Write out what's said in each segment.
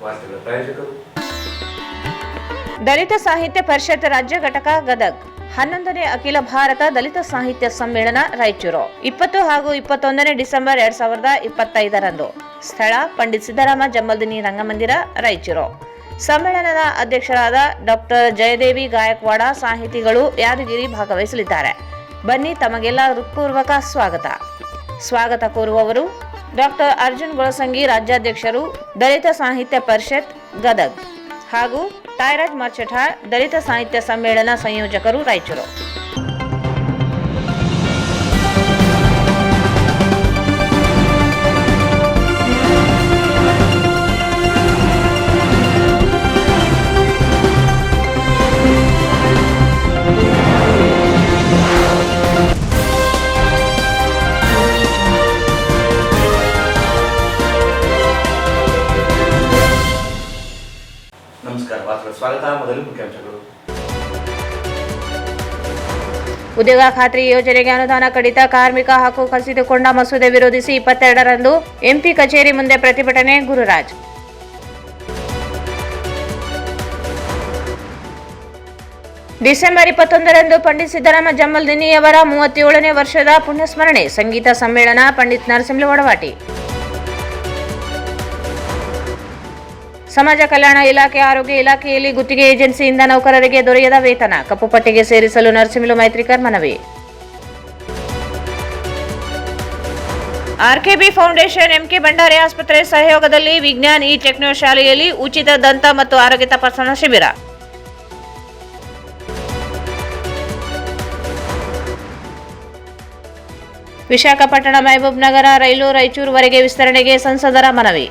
ವಾರ್ತೆಗಳ ಪ್ರಾಯೋಜಕರು ದಲಿತ ಸಾಹಿತ್ಯ ಪರಿಷತ್ ರಾಜ್ಯ ಘಟಕ ಗದಗ್ 11ನೇ ಅಖಿಲ ಭಾರತ ದಲಿತ ಸಾಹಿತ್ಯ ಸಮ್ಮೇಳನ ರಾಯಚೂರು 20 ಹಾಗೂ 21 ಡಿಸೆಂಬರ್ 2025 ಸ್ಥಳ ಪಂಡಿತ್ ಸಿದ್ದರಾಮ ಜಮ್ಮಲ್ದಿನಿ ರಂಗಮಂದಿರ ರಾಯಚೂರು. ಸಮ್ಮೇಳನದ ಅಧ್ಯಕ್ಷರಾದ ಡಾಕ್ಟರ್ ಜಯದೇವಿ ಗಾಯಕ್ವಾಡ ಸಾಹಿತಿಗಳು ಯಾದಗಿರಿ ಭಾಗವಹಿಸಲಿದ್ದಾರೆ. ಬನ್ನಿ, ತಮಗೆಲ್ಲ ಹೃತ್ಪೂರ್ವಕ ಸ್ವಾಗತ ಕೋರುವವರು ಡಾಕ್ಟರ್ ಅರ್ಜುನ್ ಗೊಳಸಂಗಿ, ರಾಜ್ಯಾಧ್ಯಕ್ಷರು ದಲಿತ ಸಾಹಿತ್ಯ ಪರಿಷತ್ ಗದಗ್, ಹಾಗೂ ಟೈರಾಜ್ ಮರ್ಚಠಾಳ್, ದಲಿತ ಸಾಹಿತ್ಯ ಸಮ್ಮೇಳನ ಸಂಯೋಜಕರು ರಾಯಚೂರು. ನಮಸ್ಕಾರ. ವಾರ್ತೆಗಳ ಸ್ವಾಗತ. ಮೊದಲು ಮುಖ್ಯಾಂಶಗಳು. ಉದ್ಯೋಗ ಖಾತ್ರಿ ಯೋಜನೆಗೆ ಅನುದಾನ ಕಡಿತ, ಕಾರ್ಮಿಕ ಹಕ್ಕು ಕಸಿದುಕೊಂಡ ಮಸೂದೆ ವಿರೋಧಿಸಿ 22ರಂದು ಎಂಪಿ ಕಚೇರಿ ಮುಂದೆ ಪ್ರತಿಭಟನೆ. ಗುರುರಾಜ್. ಡಿಸೆಂಬರ್ 21ರಂದು ಪಂಡಿತ್ ಸಿದ್ದರಾಮ ಜಮ್ಮಲ್ದಿನಿಯವರ 37ನೇ ವರ್ಷದ ಪುಣ್ಯಸ್ಮರಣೆ. ಸಂಗೀತ ಸಮ್ಮೇಳನ. ಪಂಡಿತ್ ನರಸಿಂಹ ವಡವಾಟಿ. ಸಮಾಜ ಕಲ್ಯಾಣ ಇಲಾಖೆ, ಆರೋಗ್ಯ ಇಲಾಖೆಯಲ್ಲಿ ಗುತ್ತಿಗೆ ಏಜೆನ್ಸಿಯಿಂದ ನೌಕರರಿಗೆ ದೊರೆಯದ ವೇತನ ಕಪ್ಪು ಪಟ್ಟಿಗೆ ಸೇರಿಸಲು ನರಸಿಂಹ ಮೈತ್ರಿಕರ್ ಮನವಿ. ಆರ್ಕೆಬಿ ಫೌಂಡೇಶನ್, ಎಂಕೆ ಭಂಡಾರಿ ಆಸ್ಪತ್ರೆ ಸಹಯೋಗದಲ್ಲಿ ವಿಜ್ಞಾನ್ ಇ ಟೆಕ್ನೋ ಶಾಲೆಯಲ್ಲಿ ಉಚಿತ ದಂತ ಮತ್ತು ಆರೋಗ್ಯ ತಪಾಸಣಾ ಶಿಬಿರ. ವಿಶಾಖಪಟ್ಟಣ ಮಹಬೂಬ್ ನಗರ ರೈಲು ರಾಯಚೂರುವರೆಗೆ ವಿಸ್ತರಣೆಗೆ ಸಂಸದರ ಮನವಿ.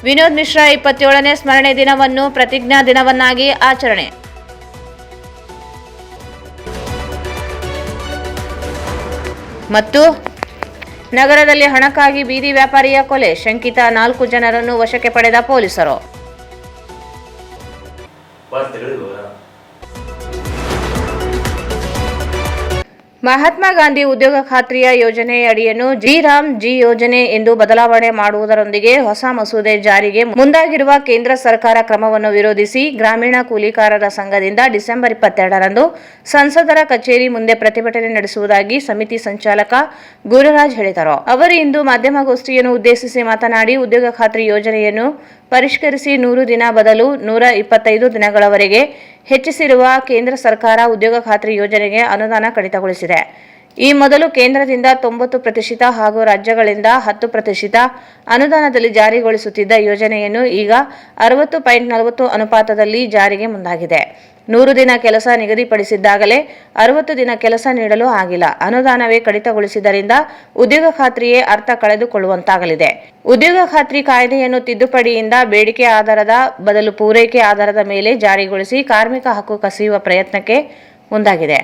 ವಿನೋದ್ ಮಿಶ್ರಾ 27ನೇ ಸ್ಮರಣೆ ದಿನವನ್ನು ಪ್ರತಿಜ್ಞಾ ದಿನವನ್ನಾಗಿ ಆಚರಣೆ. ಮತ್ತು ನಗರದಲ್ಲಿ ಹಣಕ್ಕಾಗಿ ಬೀದಿ ವ್ಯಾಪಾರಿಯ ಕೊಲೆ, ಶಂಕಿತ 4 ಜನರನ್ನು ವಶಕ್ಕೆ ಪಡೆದ ಪೊಲೀಸರು. ಮಹಾತ್ಮ ಗಾಂಧಿ ಉದ್ಯೋಗ ಖಾತ್ರಿಯ ಯೋಜನೆ ಅಡಿಯನ್ನು ಜಿ ಯೋಜನೆ ಎಂದು ಬದಲಾವಣೆ ಮಾಡುವುದರೊಂದಿಗೆ ಹೊಸ ಮಸೂದೆ ಜಾರಿಗೆ ಮುಂದಾಗಿರುವ ಕೇಂದ್ರ ಸರ್ಕಾರ ಕ್ರಮವನ್ನು ವಿರೋಧಿಸಿ ಗ್ರಾಮೀಣ ಕೂಲಿಕಾರರ ಸಂಘದಿಂದ ಡಿಸೆಂಬರ್ 22ರಂದು ಸಂಸದರ ಕಚೇರಿ ಮುಂದೆ ಪ್ರತಿಭಟನೆ ನಡೆಸುವುದಾಗಿ ಸಮಿತಿ ಸಂಚಾಲಕ ಗುರುರಾಜ್ ಹೇಳಿದರು. ಅವರು ಇಂದು ಮಾಧ್ಯಮಗೋಷ್ಠಿಯನ್ನು ಉದ್ದೇಶಿಸಿ ಮಾತನಾಡಿ, ಉದ್ಯೋಗ ಖಾತ್ರಿ ಯೋಜನೆಯನ್ನು ಪರಿಷ್ಕರಿಸಿ 100 ದಿನ ಬದಲು 125 ದಿನಗಳವರೆಗೆ ಹೆಚ್ಚಿಸಿರುವ ಕೇಂದ್ರ ಸರ್ಕಾರ ಉದ್ಯೋಗ ಖಾತ್ರಿ ಯೋಜನೆಗೆ ಅನುದಾನ ಕಡಿತಗೊಳಿಸಿದೆ. ಈ ಮೊದಲು ಕೇಂದ್ರದಿಂದ 90% ಹಾಗೂ ರಾಜ್ಯಗಳಿಂದ 10% ಅನುದಾನದಲ್ಲಿ ಜಾರಿಗೊಳಿಸುತ್ತಿದ್ದ ಯೋಜನೆಯನ್ನು ಈಗ 60.40 ಅನುಪಾತದಲ್ಲಿ ಜಾರಿಗೆ ಮುಂದಾಗಿದೆ. 100 ದಿನ ಕೆಲಸ ನಿಗದಿಪಡಿಸಿದ್ದಾಗಲೇ 60 ದಿನ ಕೆಲಸ ನೀಡಲು ಆಗಿಲ್ಲ. ಅನುದಾನವೇ ಕಡಿತಗೊಳಿಸಿದ್ದರಿಂದ ಉದ್ಯೋಗ ಖಾತ್ರಿಯೇ ಅರ್ಥ ಕಳೆದುಕೊಳ್ಳುವಂತಾಗಲಿದೆ. ಉದ್ಯೋಗ ಖಾತ್ರಿ ಕಾಯ್ದೆಯನ್ನು ತಿದ್ದುಪಡಿಯಿಂದ ಬೇಡಿಕೆ ಆಧಾರದ ಬದಲು ಪೂರೈಕೆ ಆಧಾರದ ಮೇಲೆ ಜಾರಿಗೊಳಿಸಿ ಕಾರ್ಮಿಕ ಹಕ್ಕು ಕಸಿಯುವ ಪ್ರಯತ್ನಕ್ಕೆ ಮುಂದಾಗಿದೆ.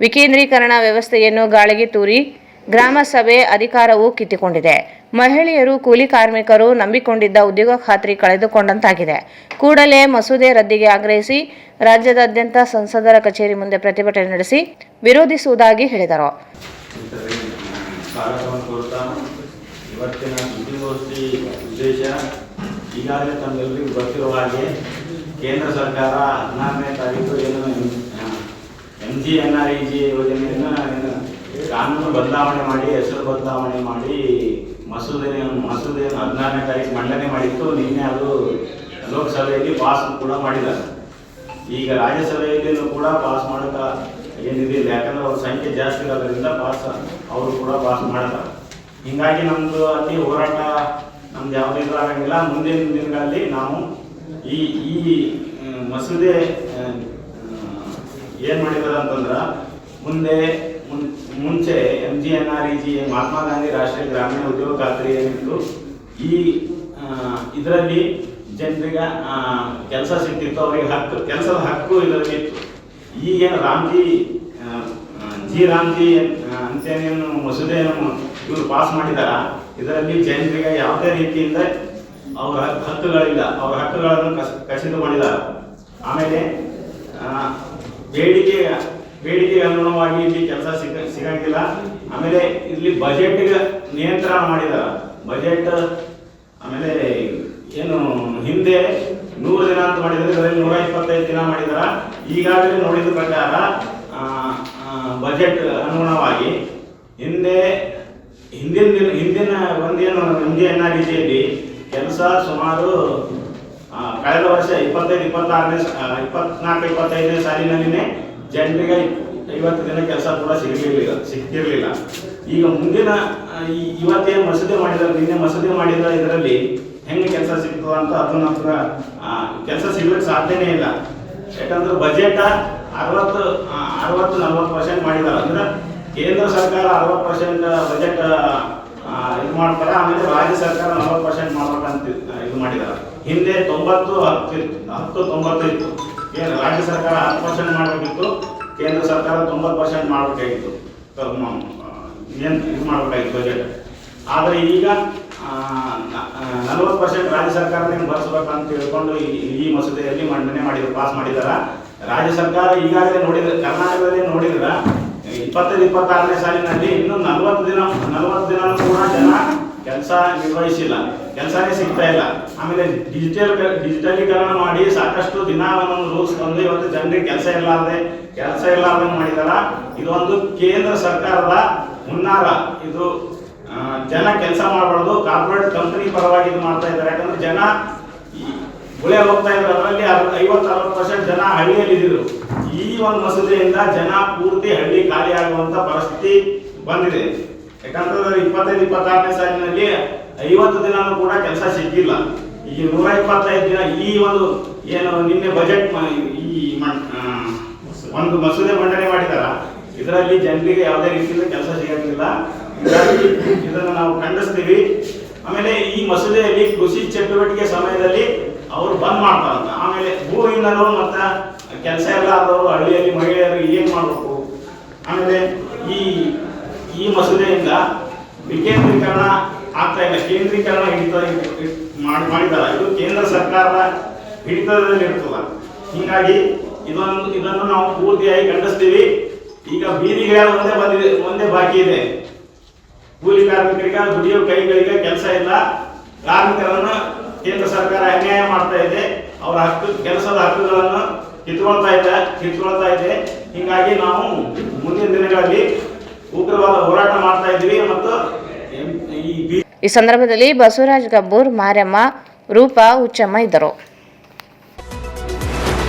ವಿಕೇಂದ್ರೀಕರಣ ವ್ಯವಸ್ಥೆಯನ್ನು ಗಾಳಿಗೆ ತೂರಿ ಗ್ರಾಮ ಸಭೆ ಅಧಿಕಾರವೂ ಕಿತ್ತುಕೊಂಡಿದೆ. ಮಹಿಳೆಯರು, ಕೂಲಿ ಕಾರ್ಮಿಕರು ನಂಬಿಕೊಂಡಿದ್ದ ಉದ್ಯೋಗ ಖಾತ್ರಿ ಕಳೆದುಕೊಂಡಂತಾಗಿದೆ. ಕೂಡಲೇ ಮಸೂದೆ ರದ್ದಿಗೆ ಆಗ್ರಹಿಸಿ ರಾಜ್ಯಾದ್ಯಂತ ಸಂಸದರ ಕಚೇರಿ ಮುಂದೆ ಪ್ರತಿಭಟನೆ ನಡೆಸಿ ವಿರೋಧಿಸುವುದಾಗಿ ಹೇಳಿದರು. ಇವತ್ತಿನ ಸುದ್ದಿಗೋಷ್ಠಿ ಉದ್ದೇಶ ಈಗಾಗಲೇ ತಮ್ಮೆಲ್ಲರಿಗೂ ಗೊತ್ತಿರುವ ಹಾಗೆ ಕೇಂದ್ರ ಸರ್ಕಾರ 14ನೇ ತಾರೀಕು MGNREG ಯೋಜನೆಯನ್ನು ಕಾನೂನು ಬದಲಾವಣೆ ಮಾಡಿ, ಹೆಸರು ಬದಲಾವಣೆ ಮಾಡಿ ಮಸೂದೆಯನ್ನು 14ನೇ ತಾರೀಕು ಮಂಡನೆ ಮಾಡಿತ್ತು. ನಿನ್ನೆ ಅದು ಲೋಕಸಭೆಯಲ್ಲಿ ಪಾಸ್ ಕೂಡ ಮಾಡಿದ್ದಾರೆ. ಈಗ ರಾಜ್ಯಸಭೆಯಲ್ಲಿಯೂ ಕೂಡ ಪಾಸ್ ಮಾಡೋಕೆ ಏನಿದಿಲ್ಲ, ಯಾಕಂದ್ರೆ ಅವ್ರ ಸಂಖ್ಯೆ ಜಾಸ್ತಿ ಇರೋದ್ರಿಂದ ಅವರು ಕೂಡ ಪಾಸ್ ಮಾಡ್ತಾರೆ. ಹೀಗಾಗಿ ನಮ್ಮದು ಅಲ್ಲಿ ಹೋರಾಟ ನಮ್ದು ಯಾವುದೂ ಇದಾಗಂಗಿಲ್ಲ. ಮುಂದಿನ ದಿನಗಳಲ್ಲಿ ನಾವು ಈ ಮಸೂದೆ ಏನು ಮಾಡಿದ್ದಾರೆ ಅಂತಂದ್ರೆ, ಮುಂಚೆ MGNREG ಮಹಾತ್ಮ ಗಾಂಧಿ ರಾಷ್ಟ್ರೀಯ ಗ್ರಾಮೀಣ ಉದ್ಯೋಗ ಖಾತ್ರಿ ಏನಿತ್ತು, ಇದರಲ್ಲಿ ಜನರಿಗೆ ಕೆಲಸ ಸಿಗ್ತಿತ್ತು, ಅವರಿಗೆ ಕೆಲಸದ ಹಕ್ಕು ಇದರಲ್ಲಿ ಇತ್ತು. ಈಗೇನು ರಾಮ್ಜಿ ಅಂತೇನೇನು ಮಸೂದೆಯನ್ನು ಇವರು ಪಾಸ್ ಮಾಡಿದಾರ, ಇದರಲ್ಲಿ ಜನರಿಗೆ ಯಾವುದೇ ರೀತಿಯಿಂದ ಅವರ ಹಕ್ಕುಗಳಿಲ್ಲ, ಅವರ ಹಕ್ಕುಗಳನ್ನು ಕಸಿದುಕೊಂಡಿದ್ದಾರೆ. ಆಮೇಲೆ ಬೇಡಿಕೆ ಬೇಡಿಕೆಗೆ ಅನುಗುಣವಾಗಿ ಇಲ್ಲಿ ಕೆಲಸ ಸಿಗಂಗಿಲ್ಲ. ಆಮೇಲೆ ಇಲ್ಲಿ ಬಜೆಟ್ಗೆ ನಿಯಂತ್ರಣ ಮಾಡಿದಾರ. ಬಜೆಟ್ ಆಮೇಲೆ ಏನು ಹಿಂದೆ 100 ದಿನ ಅಂತ ಮಾಡಿದರೆ ಇದರಲ್ಲಿ 125 ದಿನ ಮಾಡಿದಾರ. ಈಗಾಗಲೇ ನೋಡಿದ ಪ್ರಕಾರ ಬಜೆಟ್ ಅನುಗುಣವಾಗಿ ಹಿಂದಿನ ಒಂದೇನು MJNRDCಯಲ್ಲಿ ಕೆಲಸ ಸುಮಾರು ಕಳೆದ ವರ್ಷ 24-25ನೇ ಸಾಲಿನಲ್ಲಿನೇ ಜನರಿಗೆ 50 ದಿನ ಕೆಲಸ ಕೂಡ ಸಿಗ್ತಿರ್ಲಿಲ್ಲ. ಈಗ ಮುಂದಿನ ಇವತ್ತೇನು ಮಸೂದೆ ಮಾಡಿದ್ದಾರೆ, ನಿನ್ನೆ ಮಸೂದೆ ಮಾಡಿದ ಇದರಲ್ಲಿ ಹೆಂಗೆ ಕೆಲಸ ಸಿಗ್ತದ ಅಂತ ಅದನ್ನ ಕೆಲಸ ಸಿಗ್ಲಿಕ್ಕೆ ಸಾಧ್ಯನೇ ಇಲ್ಲ. ಯಾಕಂದ್ರೆ ಬಜೆಟ್ 60-40% ಮಾಡಿದಾರೆ. ಅಂದ್ರೆ ಕೇಂದ್ರ ಸರ್ಕಾರ 60% ಬಜೆಟ್ ಇದು ಮಾಡ್ತಾರೆ, ಆಮೇಲೆ ರಾಜ್ಯ ಸರ್ಕಾರ 40% ಮಾಡ್ಬೇಕಂತ ಇದು ಮಾಡಿದಾರೆ. ಹಿಂದೆ 90-10-90 ಇತ್ತು. ರಾಜ್ಯ ಸರ್ಕಾರ 10% ಮಾಡಬೇಕಿತ್ತು, ಕೇಂದ್ರ ಸರ್ಕಾರ 90% ಮಾಡಬೇಕಾಗಿತ್ತು, ಇದು ಮಾಡಬೇಕಾಗಿತ್ತು ಬಜೆಟ್. ಆದರೆ ಈಗ 40% ರಾಜ್ಯ ಸರ್ಕಾರನೇ ಭರಿಸಬೇಕಂತ ತಿಳ್ಕೊಂಡು ಈ ಮಸೂದೆಯಲ್ಲಿ ಮಂಡನೆ ಪಾಸ್ ಮಾಡಿದಾರ. ರಾಜ್ಯ ಸರ್ಕಾರ ಈಗಾಗಲೇ ನೋಡಿದ್ರೆ, ಕರ್ನಾಟಕದಲ್ಲಿ ನೋಡಿದ್ರೆ 25-26ನೇ ಸಾಲಿನಲ್ಲಿ ಇನ್ನೂ 40 ದಿನ ಕೂಡ ಜನ ಕೆಲಸ ನಿರ್ವಹಿಸಿಲ್ಲ, ಕೆಲಸನೇ ಸಿಗ್ತಾ ಇಲ್ಲ. ಆಮೇಲೆ ಡಿಜಿಟಲೀಕರಣ ಮಾಡಿ ಸಾಕಷ್ಟು ದಿನ ಒಂದೊಂದು ರೂಲ್ಸ್ ತಂದು ಇವತ್ತು ಜನರಿಗೆ ಕೆಲಸ ಇಲ್ಲಾರ್ದಂಗೆ ಮಾಡಿದಾರ. ಇದೊಂದು ಕೇಂದ್ರ ಸರ್ಕಾರದ ಹುನ್ನಾರ. ಇದು ಜನ ಕೆಲಸ ಮಾಡಬಾರ್ದು, ಕಾರ್ಪೊರೇಟ್ ಕಂಪನಿ ಪರವಾಗಿ ಇದು ಮಾಡ್ತಾ ಇದ್ದಾರೆ. ಯಾಕಂದ್ರೆ ಜನ ಗುಳೆ ಹೋಗ್ತಾ ಇದ್ರು. ಅದರಲ್ಲಿ 50-60% ಜನ ಹಳ್ಳಿಯಲ್ಲಿ ಇದ್ರು. ಈ ಒಂದು ಮಸೂದೆಯಿಂದ ಜನ ಪೂರ್ತಿ ಹಳ್ಳಿ ಖಾಲಿ ಆಗುವಂತ ಪರಿಸ್ಥಿತಿ ಬಂದಿದೆ. ಯಾಕಂತಂದ್ರೆ 25-26ನೇ ಸಾಲಿನಲ್ಲಿ 50 ದಿನನೂ ಕೂಡ ಕೆಲಸ ಸಿಕ್ಕಿಲ್ಲ. ಈಗ 125 ದಿನ ಈ ಒಂದು ಏನು ನಿನ್ನೆ ಬಜೆಟ್ ಈ ಒಂದು ಮಸೂದೆ ಮಂಡನೆ ಮಾಡಿದಾರ, ಇದರಲ್ಲಿ ಜನರಿಗೆ ಯಾವುದೇ ರೀತಿಯಿಂದ ಕೆಲಸ ಸಿಗಂಗಿಲ್ಲ. ಇದನ್ನು ನಾವು ಖಂಡಿಸ್ತೀವಿ. ಆಮೇಲೆ ಈ ಮಸೂದೆಯಲ್ಲಿ ಕೃಷಿ ಚಟುವಟಿಕೆ ಸಮಯದಲ್ಲಿ ಅವರು ಬಂದ್ ಮಾಡ್ತಾರಂತ. ಆಮೇಲೆ ಭೂವಿನರು ಮತ್ತೆ ಕೆಲಸ ಎಲ್ಲ ಆದವರು ಹಳ್ಳಿಯಲ್ಲಿ ಮಹಿಳೆಯರು ಏನ್ ಮಾಡಬೇಕು. ಆಮೇಲೆ ಈ ಮಸೂದೆಯಿಂದ ವಿಕೇಂದ್ರೀಕರಣ ಆಗ್ತಾ ಇಲ್ಲ, ಕೇಂದ್ರೀಕರಣ ಮಾಡಿದಾರ. ಇದು ಕೇಂದ್ರ ಸರ್ಕಾರದ ಹಿಡಿತದಲ್ಲಿ ಇರ್ತದ. ಹೀಗಾಗಿ ಇದನ್ನು ನಾವು ಪೂರ್ತಿಯಾಗಿ ಖಂಡಿಸ್ತೀವಿ. ಈಗ ಬೀದಿಗೆ ಒಂದೇ ಬಾಕಿ ಇದೆ. ಕೂಲಿ ಕಾರ್ಮಿಕರಿಗೆ, ದುಡಿಯೋ ಕೈಗಳಿಗೆ ಕೆಲಸ ಇಲ್ಲ. ಕಾರ್ಮಿಕರನ್ನು ಕೇಂದ್ರ ಸರ್ಕಾರ ಅನ್ಯಾಯ ಮಾಡ್ತಾ ಇದೆ. ಅವರ ಕೆಲಸದ ಹಕ್ಕುಗಳನ್ನು ಕಿತ್ಕೊಳ್ತಾ ಇದೆ. ಹೀಗಾಗಿ ನಾವು ಮುಂದಿನ ದಿನಗಳಲ್ಲಿ ಉಗ್ರವಾದ ಹೋರಾಟ ಮಾಡ್ತಾ ಇದ್ದೀವಿ. ಮತ್ತು ಈ ಸಂದರ್ಭದಲ್ಲಿ ಬಸವರಾಜ್ ಗಬ್ಬೂರ್, ಮಾರಮ್ಮ, ರೂಪಾ, ಹುಚ್ಚಮ್ಮ ಇದ್ದರು.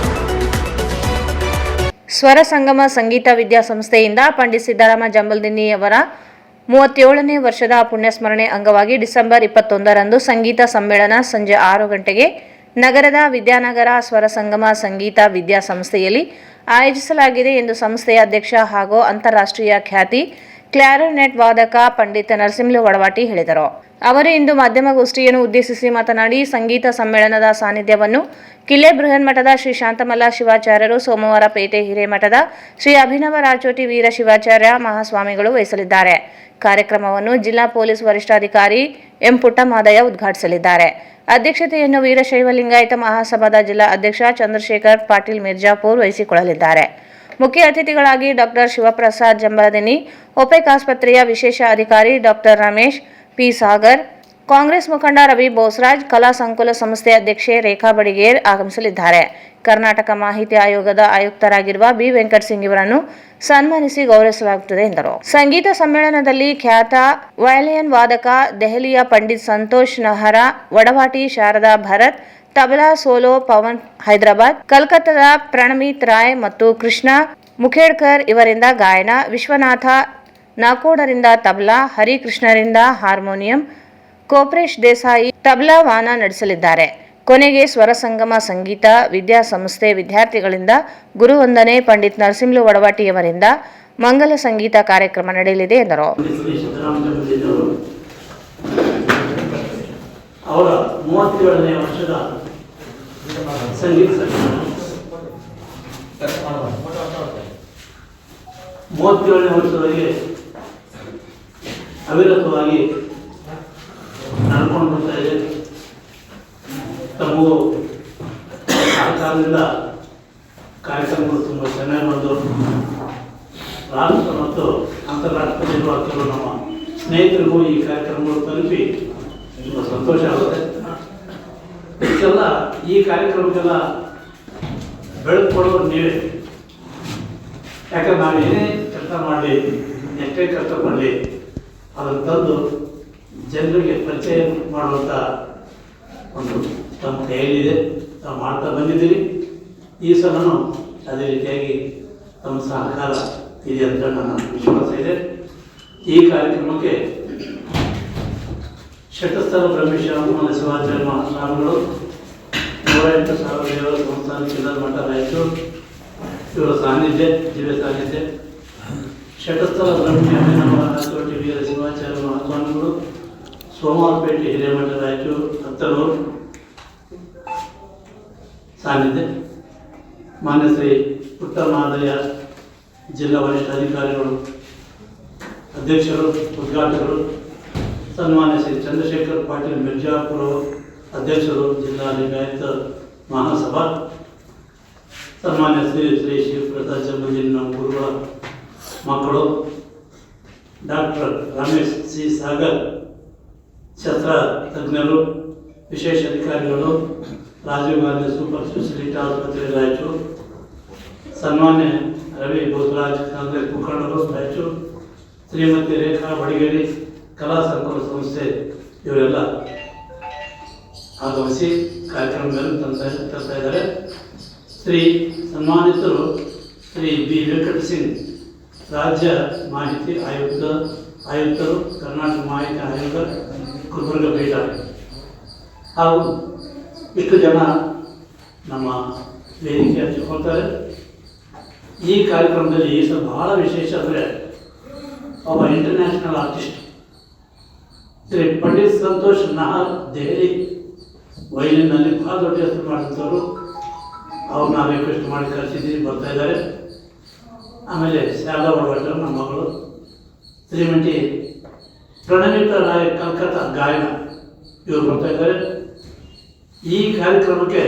ಸ್ವರ ಸಂಗಮ ಸಂಗೀತ ವಿದ್ಯಾಸಂಸ್ಥೆಯಿಂದ ಪಂಡಿತ್ ಸಿದ್ದರಾಮ ಜಂಬಲ್ದಿನ್ನಿಯವರ 37ನೇ ವರ್ಷದ ಪುಣ್ಯಸ್ಮರಣೆ ಅಂಗವಾಗಿ ಡಿಸೆಂಬರ್ 21ರಂದು ಸಂಗೀತ ಸಮ್ಮೇಳನ ಸಂಜೆ 6 ಗಂಟೆಗೆ ನಗರದ ವಿದ್ಯಾನಗರ ಸ್ವರ ಸಂಗಮ ಸಂಗೀತ ವಿದ್ಯಾಸಂಸ್ಥೆಯಲ್ಲಿ ಆಯೋಜಿಸಲಾಗಿದೆ ಎಂದು ಸಂಸ್ಥೆಯ ಅಧ್ಯಕ್ಷ ಹಾಗೂ ಅಂತಾರಾಷ್ಟ್ರೀಯ ಖ್ಯಾತಿ ಕ್ಲಾರಿನೆಟ್ ವಾದಕ ಪಂಡಿತ್ ನರಸಿಂಹ ವಡವಾಟಿ ಹೇಳಿದರು. ಅವರು ಇಂದು ಮಾಧ್ಯಮಗೋಷ್ಠಿಯನ್ನು ಉದ್ದೇಶಿಸಿ ಮಾತನಾಡಿ, ಸಂಗೀತ ಸಮ್ಮೇಳನದ ಸಾನ್ನಿಧ್ಯವನ್ನು ಕಿಲ್ಲೆ ಬೃಹನ್ಮಠದ ಶ್ರೀ ಶಾಂತಮಲ್ಲ ಶಿವಾಚಾರ್ಯರು, ಸೋಮವಾರ ಪೇಟೆ ಹಿರೇಮಠದ ಶ್ರೀ ಅಭಿನವ ರಾಚೋಟಿ ವೀರ ಶಿವಾಚಾರ್ಯ ಮಹಾಸ್ವಾಮಿಗಳು ವಹಿಸಲಿದ್ದಾರೆ. ಕಾರ್ಯಕ್ರಮವನ್ನು ಜಿಲ್ಲಾ ಪೊಲೀಸ್ ವರಿಷ್ಠಾಧಿಕಾರಿ ಎಂ ಪುಟ್ಟಮಾದಯ್ಯ ಉದ್ಘಾಟಿಸಲಿದ್ದಾರೆ. ಅಧ್ಯಕ್ಷತೆಯನ್ನು ವೀರಶೈವ ಲಿಂಗಾಯತ ಮಹಾಸಭಾದ ಜಿಲ್ಲಾ ಅಧ್ಯಕ್ಷ ಚಂದ್ರಶೇಖರ್ ಪಾಟೀಲ್ ಮಿರ್ಜಾಪುರ್ ವಹಿಸಿಕೊಳ್ಳಲಿದ್ದಾರೆ. ಮುಖ್ಯ ಅತಿಥಿಗಳಾಗಿ ಡಾಕ್ಟರ್ ಶಿವಪ್ರಸಾದ್ ಜಂಬಲದಿನ್ನಿ, ಒಪೆಕ್ ಆಸ್ಪತ್ರೆಯ ವಿಶೇಷ ಅಧಿಕಾರಿ ಡಾಕ್ಟರ್ ರಮೇಶ್ ಪಿ ಸಾಗರ್, ಕಾಂಗ್ರೆಸ್ ಮುಖಂಡ ರವಿ ಬೋಸರಾಜ್, ಕಲಾ ಸಂಕುಲ ಸಂಸ್ಥೆ ಅಧ್ಯಕ್ಷೆ ರೇಖಾ ಬಡಿಗೇರ್ ಆಗಮಿಸಲಿದ್ದಾರೆ. ಕರ್ನಾಟಕ ಮಾಹಿತಿ ಆಯೋಗದ ಆಯುಕ್ತರಾಗಿರುವ ಬಿ ವೆಂಕಟ್ ಸಿಂಗ್ ಇವರನ್ನು ಸನ್ಮಾನಿಸಿ ಗೌರವಿಸಲಾಗುತ್ತದೆ ಎಂದರು. ಸಂಗೀತ ಸಮ್ಮೇಳನದಲ್ಲಿ ಖ್ಯಾತ ವಯಲಿನ್ ವಾದಕ ದೆಹಲಿಯ ಪಂಡಿತ್ ಸಂತೋಷ್ ನಹರಾ, ವಡವಾಟಿ ಶಾರದಾ ಭರತ್, ತಬಲಾ ಸೋಲೋ ಪವನ್ ಹೈದರಾಬಾದ್, ಕಲ್ಕತ್ತಾದ ಪ್ರಣಮೀತ್ ರಾಯ್ ಮತ್ತು ಕೃಷ್ಣ ಮುಖೇಡ್ಕರ್ ಇವರಿಂದ ಗಾಯನ, ವಿಶ್ವನಾಥ ನಾಕೋಡರಿಂದ ತಬಲಾ, ಹರಿಕೃಷ್ಣರಿಂದ ಹಾರ್ಮೋನಿಯಂ, ಕೋಪ್ರೇಶ್ ದೇಸಾಯಿ ತಬಲಾ ವಾನ ನಡೆಸಲಿದ್ದಾರೆ. ಕೊನೆಗೆ ಸ್ವರ ಸಂಗಮ ಸಂಗೀತ ವಿದ್ಯಾಸಂಸ್ಥೆ ವಿದ್ಯಾರ್ಥಿಗಳಿಂದ ಗುರುವಂದನೆ, ಪಂಡಿತ್ ನರಸಿಂಹ ವಡವಾಟಿಯವರಿಂದ ಮಂಗಲ ಸಂಗೀತ ಕಾರ್ಯಕ್ರಮ ನಡೆಯಲಿದೆ ಎಂದರು. ಅವರ 37ನೇ ವರ್ಷದ ಸಂಗೀತ 37ನೇ ವರ್ಷದವರೆಗೆ ಅವಿರತವಾಗಿ ನಡ್ಕೊಂಡು ಬರ್ತಾ ಇದೆ. ತಮಗೂ ಸರ್ಕಾರದಿಂದ ಕಾರ್ಯಕ್ರಮಗಳು ತುಂಬ ಚೆನ್ನಾಗಿ ಬಂದವರು. ಬಂದಿರುವ ಕೆಲವು ನಮ್ಮ ಸ್ನೇಹಿತರಿಗೂ ಈ ಕಾರ್ಯಕ್ರಮಗಳು ತಲುಪಿ ತುಂಬ ಸಂತೋಷ ಆಗುತ್ತೆ. ಇದಕ್ಕೆಲ್ಲ ಈ ಕಾರ್ಯಕ್ರಮಕ್ಕೆಲ್ಲ ಬೆಳಕು ಕೊಡೋರು ನೀವೇ. ಯಾಕಂದ್ರೆ ನಾವು ಏನೇ ಕೆಲಸ ಮಾಡಲಿ, ಎಷ್ಟೇ ಕಷ್ಟ ಮಾಡಲಿ, ಅದನ್ನು ತಂದು ಜನರಿಗೆ ಪರಿಚಯ ಮಾಡುವಂಥ ಒಂದು ತಮ್ಮ ಕೈಯಲ್ಲಿದೆ. ತಾವು ಮಾಡ್ತಾ ಬಂದಿದ್ದೀರಿ. ಈ ಸಲನೂ ಅದೇ ರೀತಿಯಾಗಿ ತಮ್ಮ ಸಹಕಾರ ಇದೆ ಅಂತ ನನ್ನ ವಿಶ್ವಾಸ ಇದೆ. ಈ ಕಾರ್ಯಕ್ರಮಕ್ಕೆ ಶಟಸ್ಥಲ ಬ್ರಹ್ಮೇಶ್ವರ ಶಿವಾಚಾರ್ಯ ಸ್ವಾಮಿಗಳು 108,000 ದೇವರ ಸಂಸ್ಥಾನ ಚಿಲ್ಲರ ಮಠ ರಾಯಚೂರು ಇವರ ಸಾನ್ನಿಧ್ಯ, ದಿವ್ಯ ಸಾನ್ನಿಧ್ಯ, ಶಟಸ್ಥಲ ಬ್ರಹ್ಮೇಶ್ವರ ವೀರ ಶಿವಾಚಾರ್ಯ ಮಹಾಸ್ವಾಮಿಗಳು, ಸೋಮವಾರಪೇಟೆ ಹಿರೇಮಠ ರಾಯಚೂರು ಹತ್ತನೂರು ಸಾನ್ನಿಧ್ಯ, ಮಾನ್ಯ ಶ್ರೀ ಪುಟ್ಟಮಾದಯ್ಯ ಜಿಲ್ಲಾ ವರಿಷ್ಠಾಧಿಕಾರಿಗಳು, ಅಧ್ಯಕ್ಷರು, ಉದ್ಘಾಟಕರು, ಸನ್ಮಾನ್ಯ ಶ್ರೀ ಚಂದ್ರಶೇಖರ್ ಪಾಟೀಲ್ ಮಿರ್ಜಾಪುರ ಅಧ್ಯಕ್ಷರು, ಜಿಲ್ಲಾ ಲಿಂಗಾಯತ ಮಹಾಸಭಾ, ಸನ್ಮಾನ್ಯ ಶ್ರೀ ಶಿವಪ್ರಸಾದ್ ಜಂಬುಜಿನ್ ನಮ್ಮ ಗುರುಗಳ ಮಕ್ಕಳು, ಡಾಕ್ಟರ್ ರಮೇಶ್ ಸಿ ಸಾಗರ್ ಶಸ್ತ್ರ ತಜ್ಞರು, ವಿಶೇಷ ಅಧಿಕಾರಿಗಳು, ರಾಜೀವ್ ಗಾಂಧಿ ಸೂಪರ್ ಸ್ಪೆಷಾಲಿಟಿ ಆಸ್ಪತ್ರೆ ರಾಯಚೂರು, ಸನ್ಮಾನ್ಯ ರವಿ ಬೋಸರಾಜ್ ಕಾಂಗ್ರೆಸ್ ಮುಖಂಡರು ರಾಯಚೂರು, ಶ್ರೀಮತಿ ರೇಖಾ ಬಡಿಗೇರಿ ಕಲಾ ಸಂಕುಲ ಸಂಸ್ಥೆ ಇವರೆಲ್ಲ ಆಗಮಿಸಿ ಕಾರ್ಯಕ್ರಮಗಳನ್ನು ತರ್ತಾ ಇದ್ದಾರೆ. ಶ್ರೀ ಸನ್ಮಾನಿತರು ಶ್ರೀ ಬಿ ವೆಂಕಟ ಸಿಂಗ್, ರಾಜ್ಯ ಮಾಹಿತಿ ಆಯುಕ್ತರು, ಕರ್ನಾಟಕ ಮಾಹಿತಿ ಆಯೋಗ, ಗುಲ್ಬರ್ಗ ಪೀಠ, ಹಾಗೂ ಇಷ್ಟು ಜನ ನಮ್ಮ ವೇದಿಕೆ ಹಂಚಿಕೊಳ್ತಾರೆ. ಈ ಕಾರ್ಯಕ್ರಮದಲ್ಲಿ ಈ ಸಲ ಬಹಳ ವಿಶೇಷ ಅಂದರೆ ಒಬ್ಬ ಇಂಟರ್ನ್ಯಾಷನಲ್ ಆರ್ಟಿಸ್ಟ್ ಶ್ರೀ ಪಂಡಿತ್ ಸಂತೋಷ್ ನಹಾರ್ ದೆಹಲಿ ವೈಲಿನಲ್ಲಿ ಭಾಳ ದೊಡ್ಡ ಹೆಸರು ಮಾಡಿದವರು. ಅವ್ರು ನಾವು ರಿಕ್ವೆಸ್ಟ್ ಮಾಡಿ ಕಳಿಸಿದ್ದೀವಿ, ಬರ್ತಾ ಇದ್ದಾರೆ. ಆಮೇಲೆ ಶಾರದಾ ಒಳಗಟ್ಟರು ನಮ್ಮ ಮಗಳು, ಶ್ರೀಮತಿ ಪ್ರಣಮಿತಾ ರಾಯ್ ಕಲ್ಕತ್ತಾ ಗಾಯನ, ಇವರು ಬರ್ತಾ ಇದ್ದಾರೆ. ಈ ಕಾರ್ಯಕ್ರಮಕ್ಕೆ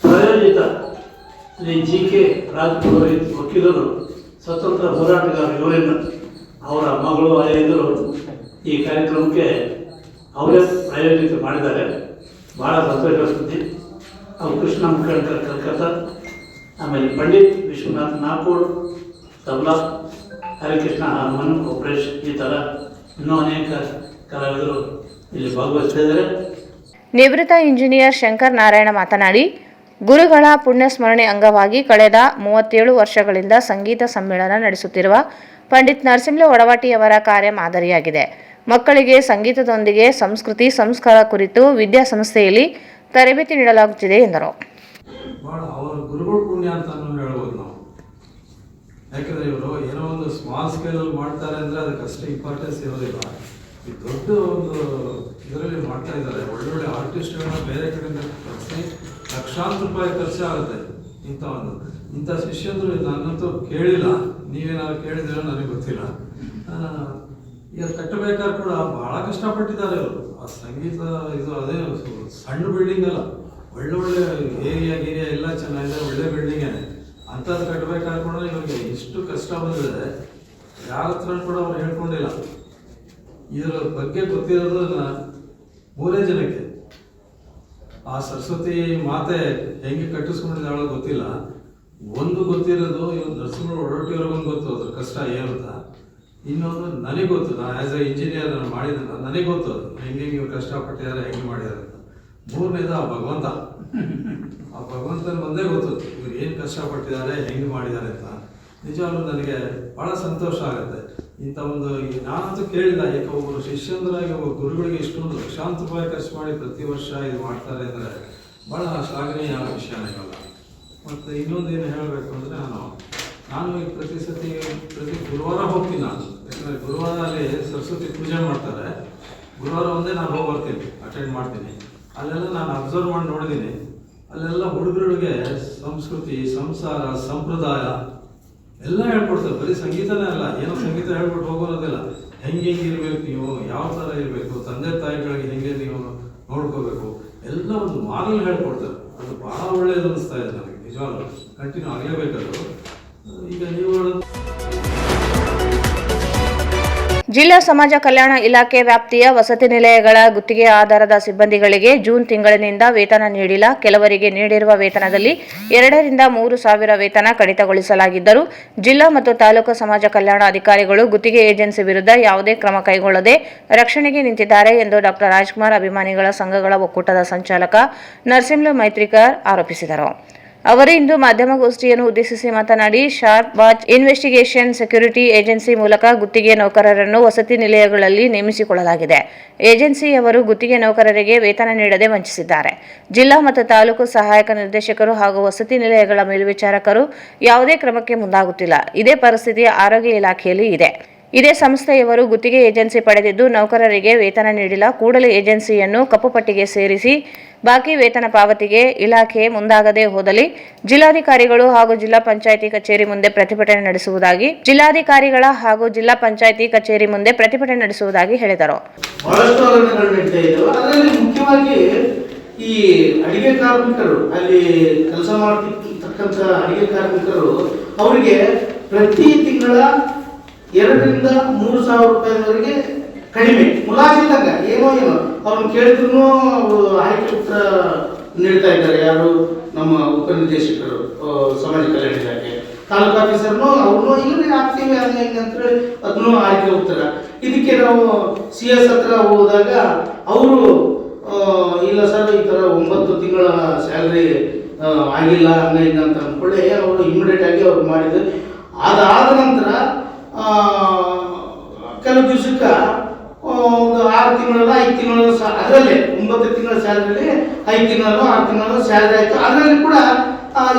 ಪ್ರಾಯೋಜಿತ ಶ್ರೀ ಜಿ ಕೆ ರಾಜ್ ಪುರೋಹಿತ್ ವಕೀಲರು, ಸ್ವತಂತ್ರ ಹೋರಾಟಗಾರ ಇವರಿಂದ ಅವರ ಮಗಳು ಅಳಿಯಂದರು ಈ ಕಾರ್ಯಕ್ರಮಕ್ಕೆ ಅವರೇ ಪ್ರಾಯೋಜಿತ ಮಾಡಿದ್ದಾರೆ. ಭಾಳ ಸಂತೋಷ ಸುದ್ದಿ. ಅವರು ಕೃಷ್ಣ ಮುಖಂಡಕರ್ ಕಲ್ಕತ್ತಾ, ಆಮೇಲೆ ಪಂಡಿತ್ ವಿಶ್ವನಾಥ್ ನಾಕೋಡ್ ತಬಲಾ, ಹರಿಕೃಷ್ಣ ಹಾರ್ಮೋನಿಯಂ, ಕೊಪ್ರೇಶ್, ಈ ಥರ ಇನ್ನೂ ಅನೇಕ ಕಲಾವಿದರು ಇಲ್ಲಿ ಭಾಗವಹಿಸ್ತಾ ಇದ್ದಾರೆ. ನಿವೃತ್ತ ಇಂಜಿನಿಯರ್ ಶಂಕರ್ ನಾರಾಯಣ ಮಾತನಾಡಿ, ಗುರುಗಳ ಪುಣ್ಯಸ್ಮರಣೆ ಅಂಗವಾಗಿ ಕಳೆದ 37 ವರ್ಷಗಳಿಂದ ಸಂಗೀತ ಸಮ್ಮೇಳನ ನಡೆಸುತ್ತಿರುವ ಪಂಡಿತ್ ನರಸಿಂಹ ಒಡವಾಟಿಯವರ ಕಾರ್ಯ ಮಾದರಿಯಾಗಿದೆ. ಮಕ್ಕಳಿಗೆ ಸಂಗೀತದೊಂದಿಗೆ ಸಂಸ್ಕೃತಿ ಸಂಸ್ಕಾರ ಕುರಿತು ವಿದ್ಯಾಸಂಸ್ಥೆಯಲ್ಲಿ ತರಬೇತಿ ನೀಡಲಾಗುತ್ತಿದೆ ಎಂದರು. ಅವರ ಗುರುಗಳ ಪುಣ್ಯ ಅಂತ ಹೇಳ್ಬೋದು ನಾವು. ಯಾಕಂದರೆ ಇವರು ಏನೋ ಒಂದು ಸ್ಮಾಲ್ ಸ್ಕೇಲಲ್ಲಿ ಮಾಡ್ತಾರೆ ಅಂದರೆ ಅದಕ್ಕೆ ಅಷ್ಟೇ ಇಂಪಾರ್ಟೆನ್ಸ್ ಇರೋದಿಲ್ಲ. ಈ ದೊಡ್ಡ ಒಂದು ಇದರಲ್ಲಿ ಮಾಡ್ತಾ ಇದ್ದಾರೆ. ಒಳ್ಳೊಳ್ಳೆ ಆರ್ಟಿಸ್ಟ್ಗಳನ್ನ ಬೇರೆ ಕಡೆಯಿಂದ ಕಳಿಸಿ ಲಕ್ಷಾಂತರ ರೂಪಾಯಿ ಖರ್ಚಾಗುತ್ತೆ. ಇಂಥ ಶಿಷ್ಯಂದರು ನನ್ನಂತೂ ಕೇಳಿಲ್ಲ. ನೀವೇನಾದ್ರು ಕೇಳಿದ್ರೆ ನನಗೆ ಗೊತ್ತಿಲ್ಲ. ಈಗ ಕಟ್ಟಬೇಕಾದ್ರೆ ಕೂಡ ಭಾಳ ಕಷ್ಟಪಟ್ಟಿದ್ದಾರೆ ಅವರು. ಆ ಸಂಗೀತ ಇದು ಅದೇ ಸಣ್ಣ ಬಿಲ್ಡಿಂಗ್ ಅಲ್ಲ, ಒಳ್ಳೊಳ್ಳೆ ಏರಿಯಾ ಎಲ್ಲ ಚೆನ್ನಾಗಿದೆ, ಒಳ್ಳೆ ಬಿಲ್ಡಿಂಗೇ. ಅಂಥದ್ದು ಕಟ್ಟಬೇಕಾದ್ರೆ ಕೂಡ ಇವ್ರಿಗೆ ಇಷ್ಟು ಕಷ್ಟ ಬಂದಿದೆ. ಯಾರ ಹತ್ರ ಕೂಡ ಅವ್ರು ಹೇಳ್ಕೊಂಡಿಲ್ಲ. ಇದರ ಬಗ್ಗೆ ಗೊತ್ತಿರೋದು 3 ಜನಕ್ಕೆ. ಆ ಸರಸ್ವತಿ ಮಾತೆ ಹೆಂಗೆ ಕಟ್ಟಿಸ್ಕೊಂಡಿದ್ದಾಳೋ ಗೊತ್ತಿಲ್ಲ. ಒಂದು ಗೊತ್ತಿರೋದು ಇವ್ರು ನರಸಿಂಹ ಒಡವಾಟಿಯವ್ರಿಗೊಂದು ಗೊತ್ತು ಅದ್ರ ಕಷ್ಟ ಏನು ಅಂತ. ಇನ್ನೊಂದು ನನಗೆ ಗೊತ್ತು, ನಾನು ಆ್ಯಸ್ ಎ ಇಂಜಿನಿಯರ್ ನಾನು ಮಾಡಿದ ನನಗೆ ಗೊತ್ತು ಹೆಂಗೆ ಇವ್ರು ಕಷ್ಟಪಟ್ಟಿದ್ದಾರೆ, ಹೆಂಗೆ ಮಾಡಿದ್ದಾರೆ ಅಂತ. 3ನೇದು ಆ ಭಗವಂತನ ಒಂದೇ ಗೊತ್ತು ಇವ್ರು ಏನು ಕಷ್ಟಪಟ್ಟಿದ್ದಾರೆ, ಹೆಂಗೆ ಮಾಡಿದ್ದಾರೆ ಅಂತ. ನಿಜವಾಗ್ಲೂ ನನಗೆ ಭಾಳ ಸಂತೋಷ ಆಗುತ್ತೆ. ಇಂಥ ಒಂದು ನಾನಂತೂ ಕೇಳಿದ, ಯಾಕೆ ಒಬ್ಬರು ಶಿಷ್ಯಂದ್ರಾಗಿ ಒಬ್ಬ ಗುರುಗಳಿಗೆ ಇಷ್ಟೊಂದು ಲಕ್ಷಾಂತರ ರೂಪಾಯಿ ಖರ್ಚು ಮಾಡಿ ಪ್ರತಿ ವರ್ಷ ಇದು ಮಾಡ್ತಾರೆ ಅಂದರೆ ಭಾಳ ಶ್ಲಾಘನೀಯ ವಿಷಯನೇ ಇವಾಗ. ಮತ್ತು ಇನ್ನೊಂದು ಏನು ಹೇಳಬೇಕು ಅಂದರೆ ನಾನು ಈಗ ಪ್ರತಿ ಗುರುವಾರ ಹೋಗ್ತೀನಿ ನಾನು. ಯಾಕಂದರೆ ಗುರುವಾರ ಅಲ್ಲಿ ಸರಸ್ವತಿ ಪೂಜೆ ಮಾಡ್ತಾರೆ. ಗುರುವಾರ ಒಂದೇ ನಾನು ಹೋಗಿ ಬರ್ತೀನಿ, ಅಟೆಂಡ್ ಮಾಡ್ತೀನಿ. ಅಲ್ಲೆಲ್ಲ ನಾನು ಅಬ್ಸರ್ವ್ ಮಾಡಿ ನೋಡಿದ್ದೀನಿ. ಅಲ್ಲೆಲ್ಲ ಹುಡುಗರುಗಳಿಗೆ ಸಂಸ್ಕೃತಿ, ಸಂಸಾರ, ಸಂಪ್ರದಾಯ ಎಲ್ಲ ಹೇಳ್ಕೊಡ್ತಾರೆ. ಬರೀ ಸಂಗೀತನೇ ಅಲ್ಲ, ಏನೋ ಸಂಗೀತ ಹೇಳ್ಬಿಟ್ಟು ಹೋಗೋದಿಲ್ಲ. ಹೆಂಗೆ ಇರಬೇಕು ನೀವು, ಯಾವ ಥರ ಇರಬೇಕು, ತಂದೆ ತಾಯಿಗಳಿಗೆ ಹೆಂಗೆ ನೀವು ನೋಡ್ಕೋಬೇಕು, ಎಲ್ಲ ಒಂದು ಮಾರಲ್ ಹೇಳ್ಕೊಡ್ತಾರೆ. ಅದು ಭಾಳ ಒಳ್ಳೆಯದು ಅನಿಸ್ತಾ ಇದೆ ನನಗೆ. ನಿಜವಾಗ್ಲೂ ಕಂಟಿನ್ಯೂ ಆಗಲೇಬೇಕದು. ಈಗ ನೀವು ಜಿಲ್ಲಾ ಸಮಾಜ ಕಲ್ಯಾಣ ಇಲಾಖೆ ವ್ಯಾಪ್ತಿಯ ವಸತಿ ನಿಲಯಗಳ ಗುತ್ತಿಗೆ ಆಧಾರದ ಸಿಬ್ಬಂದಿಗಳಿಗೆ ಜೂನ್ ತಿಂಗಳಿನಿಂದ ವೇತನ ನೀಡಿಲ್ಲ. ಕೆಲವರಿಗೆ ನೀಡಿರುವ ವೇತನದಲ್ಲಿ 2 ರಿಂದ 3 ಸಾವಿರ ವೇತನ ಕಡಿತಗೊಳಿಸಲಾಗಿದ್ದರೂ ಜಿಲ್ಲಾ ಮತ್ತು ತಾಲೂಕು ಸಮಾಜ ಕಲ್ಯಾಣ ಅಧಿಕಾರಿಗಳು ಗುತ್ತಿಗೆ ಏಜೆನ್ಸಿ ವಿರುದ್ಧ ಯಾವುದೇ ಕ್ರಮ ಕೈಗೊಳ್ಳದೆ ರಕ್ಷಣೆಗೆ ನಿಂತಿದ್ದಾರೆ ಎಂದು ಡಾ ರಾಜ್ಕುಮಾರ್ ಅಭಿಮಾನಿಗಳ ಸಂಘಗಳ ಒಕ್ಕೂಟದ ಸಂಚಾಲಕ ನರಸಿಂಹ ಮೈತ್ರಿಕರ್ ಆರೋಪಿಸಿದರು. ಅವರು ಇಂದು ಮಾಧ್ಯಮಗೋಷ್ಠಿಯನ್ನು ಉದ್ದೇಶಿಸಿ ಮಾತನಾಡಿ, sharp watch investigation security agency ಮೂಲಕ ಗುತ್ತಿಗೆ ನೌಕರರನ್ನು ವಸತಿ ನಿಲಯಗಳಲ್ಲಿ ನೇಮಿಸಿಕೊಳ್ಳಲಾಗಿದೆ. ಏಜೆನ್ಸಿಯವರು ಗುತ್ತಿಗೆ ನೌಕರರಿಗೆ ವೇತನ ನೀಡದೆ ವಂಚಿಸಿದ್ದಾರೆ. ಜಿಲ್ಲಾ ಮತ್ತು ತಾಲೂಕು ಸಹಾಯಕ ನಿರ್ದೇಶಕರು ಹಾಗೂ ವಸತಿ ನಿಲಯಗಳ ಮೇಲ್ವಿಚಾರಕರು ಯಾವುದೇ ಕ್ರಮಕ್ಕೆ ಮುಂದಾಗುತ್ತಿಲ್ಲ. ಇದೇ ಪರಿಸ್ಥಿತಿ ಆರೋಗ್ಯ ಇಲಾಖೆಯಲ್ಲಿ ಇದೆ. ಇದೇ ಸಂಸ್ಥೆಯವರು ಗುತ್ತಿಗೆ ಏಜೆನ್ಸಿ ಪಡೆದಿದ್ದು ನೌಕರರಿಗೆ ವೇತನ ನೀಡಿಲ್ಲ. ಕೂಡಲೇ ಏಜೆನ್ಸಿಯನ್ನು ಕಪ್ಪುಪಟ್ಟಿಗೆ ಸೇರಿಸಿ ಬಾಕಿ ವೇತನ ಪಾವತಿಗೆ ಇಲಾಖೆ ಮುಂದಾಗದೆ ಹೋದಲ್ಲಿ ಜಿಲ್ಲಾಧಿಕಾರಿಗಳು ಹಾಗೂ ಜಿಲ್ಲಾ ಪಂಚಾಯಿತಿ ಕಚೇರಿ ಮುಂದೆ ಪ್ರತಿಭಟನೆ ನಡೆಸುವುದಾಗಿ ಹೇಳಿದರು. ಬಹಳಷ್ಟು ಹಗರಣಗಳು ನಡೀತಾ ಇದ್ದಾವೆ. ಅದರಲ್ಲಿ ಮುಖ್ಯವಾಗಿ ಈ ಅಡಿಗೆ ಕಾರ್ಮಿಕರು, ಅಲ್ಲಿ ಕೆಲಸ ಮಾಡ್ತಿರ್ತಕ್ಕಂಥ ಅಡಿಗೆ ಕಾರ್ಮಿಕರು, ಅವರಿಗೆ ಪ್ರತಿ ತಿಂಗಳ 2 ರಿಂದ 3 ಸಾವಿರ ರೂಪಾಯಿವರೆಗೆ ಕಡಿಮೆ ಮುಲಾಜಿಲ್ಲಂಗ ಏನೋ ಅವ್ರನ್ನ ಕೇಳಿದ್ರು ಅವರು ಆಯ್ಕೆ ಉತ್ತರ ನೀಡ್ತಾ ಇದ್ದಾರೆ. ಯಾರು ನಮ್ಮ ಉಪನಿರ್ದೇಶಕರು ಸಮಾಜ ಕಲ್ಯಾಣ ಇಲಾಖೆ, ತಾಲೂಕು ಆಫೀಸರ್ನು ಅವ್ರನ್ನೂ ಇಲ್ಲಿ ಆಗ್ತೀವಿ ಅಂತೇಳಿ ಅದನ್ನು ಆಯ್ಕೆ ಉತ್ತರ. ಇದಕ್ಕೆ ನಾವು CS ಹತ್ರ ಹೋದಾಗ ಅವರು ಇಲ್ಲ ಸರ್, ಈ ಥರ 9 ತಿಂಗಳ ಸ್ಯಾಲ್ರಿ ಆಗಿಲ್ಲ ಹಂಗ ಅಂತ ಅಂದ್ಕೊಳ್ಳಿ ಅವರು ಇಮಿಡಿಯೇಟ್ ಆಗಿ ಅವ್ರು ಮಾಡಿದ್ರು. ಅದಾದ ನಂತರ ಕೆಲವು ದಿವಸಕ್ಕೆ ಒಂದು 6 ತಿಂಗಳಲ್ಲ 5 ತಿಂಗಳ ಅದರಲ್ಲೇ 9 ತಿಂಗಳ ಸ್ಯಾಲರಿಲಿ 5 ತಿಂಗಳಲ್ಲೋ 6 ತಿಂಗಳಲ್ಲೋ ಸ್ಯಾಲರಿ ಆಯಿತು. ಅದರಲ್ಲಿ ಕೂಡ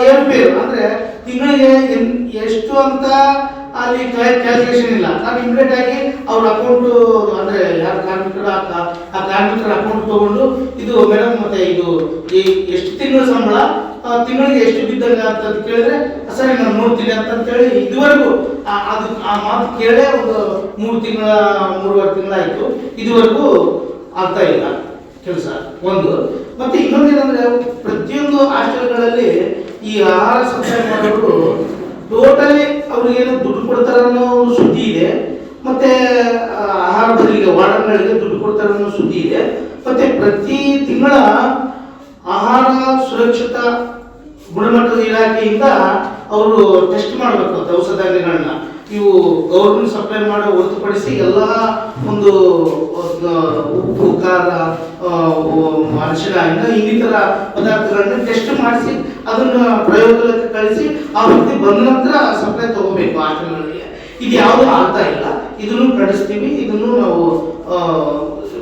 ಏರುಪೇರು ಅಂದರೆ ತಿಂಗಳಿಗೆ ಎಷ್ಟು ಅಂತ ಅಲ್ಲಿ ಕ್ಯಾಲ್ಕುಲೇಷನ್ ಇಲ್ಲ. ನಾನು ಇಮಿಡಿಯೇಟ್ ಆಗಿ ಅವ್ರ ಅಕೌಂಟು ಅಂದರೆ ಯಾರು ಕಾರ್ಮಿಕರು ಆ ಕಾರ್ಮಿಕರ ಅಕೌಂಟ್ ತೊಗೊಂಡು ಇದು ಮೇಡಮ್ ಮತ್ತೆ ಇದು ಎಷ್ಟು ತಿಂಗಳ ಸಂಬಳ ತಿಂಗಳಿಗೆ ಎಷ್ಟು ಬಿದ್ದಂಗ ಅಂತ ಕೇಳಿದ್ರೆ ಸರಿ ನಾನು ನೋಡ್ತೀನಿ ಅಂತೇಳಿ ಇದುವರೆಗೂ ಅದು ಆ ಮಾತು ಕೇಳೇ ಒಂದು 3 ತಿಂಗಳ 3.5 ತಿಂಗಳಾಯಿತು. ಇದುವರೆಗೂ ಆಗ್ತಾ ಇಲ್ಲ ಕೆಲಸ ಒಂದು. ಮತ್ತೆ ಇನ್ನೊಂದೇನಂದ್ರೆ ಪ್ರತಿಯೊಂದು ಹಾಸ್ಟೆಲ್ಗಳಲ್ಲಿ ಈ ಆಹಾರ ಸಪ್ಲೈ ಮಾಡೋರು ಟೋಟಲಿ ಅವ್ರಿಗೇನು ದುಡ್ಡು ಕೊಡ್ತಾರೆ ಅನ್ನೋ ಸುದ್ದಿ ಇದೆ. ಮತ್ತೆ ಆಹಾರ ಬದಲಿಗೆ ವಾರ್ಡನ್ಗಳಿಗೆ ದುಡ್ಡು ಕೊಡ್ತಾರೆ ಅನ್ನೋ ಸುದ್ದಿ ಇದೆ. ಮತ್ತೆ ಪ್ರತಿ ತಿಂಗಳ ಆಹಾರ ಸುರಕ್ಷತಾ ಗುಣಮಟ್ಟದ ಇಲಾಖೆಯಿಂದ ಅವರು ಟೆಸ್ಟ್ ಮಾಡಬೇಕು ದವಸ ಧಾನ್ಯಗಳನ್ನ. ಇವು ಗೌರ್ಮೆಂಟ್ ಸಪ್ಲೈ ಮಾಡೋ ಹೊರತುಪಡಿಸಿ ಎಲ್ಲ ಒಂದು ಉಪ್ಪು, ಖಾರ, ಅರಿಶಿಣ ಇನ್ನಿತರ ಪದಾರ್ಥಗಳನ್ನ ಟೆಸ್ಟ್ ಮಾಡಿಸಿ ಅದನ್ನ ಪ್ರಯೋಗಾಲಯಕ್ಕೆ ಕಳಿಸಿ ಆ ವ್ಯಕ್ತಿ ಬಂದ ನಂತರ ಸಪ್ಲೈ ತಗೋಬೇಕು ಹಾಸ್ಟೆಲ್ಗಳಿಗೆ. ಇದು ಯಾವುದು ಆಗ್ತಾ ಇಲ್ಲ. ಇದನ್ನು ಕಳಿಸ್ತೀವಿ. ಇದನ್ನು ನಾವು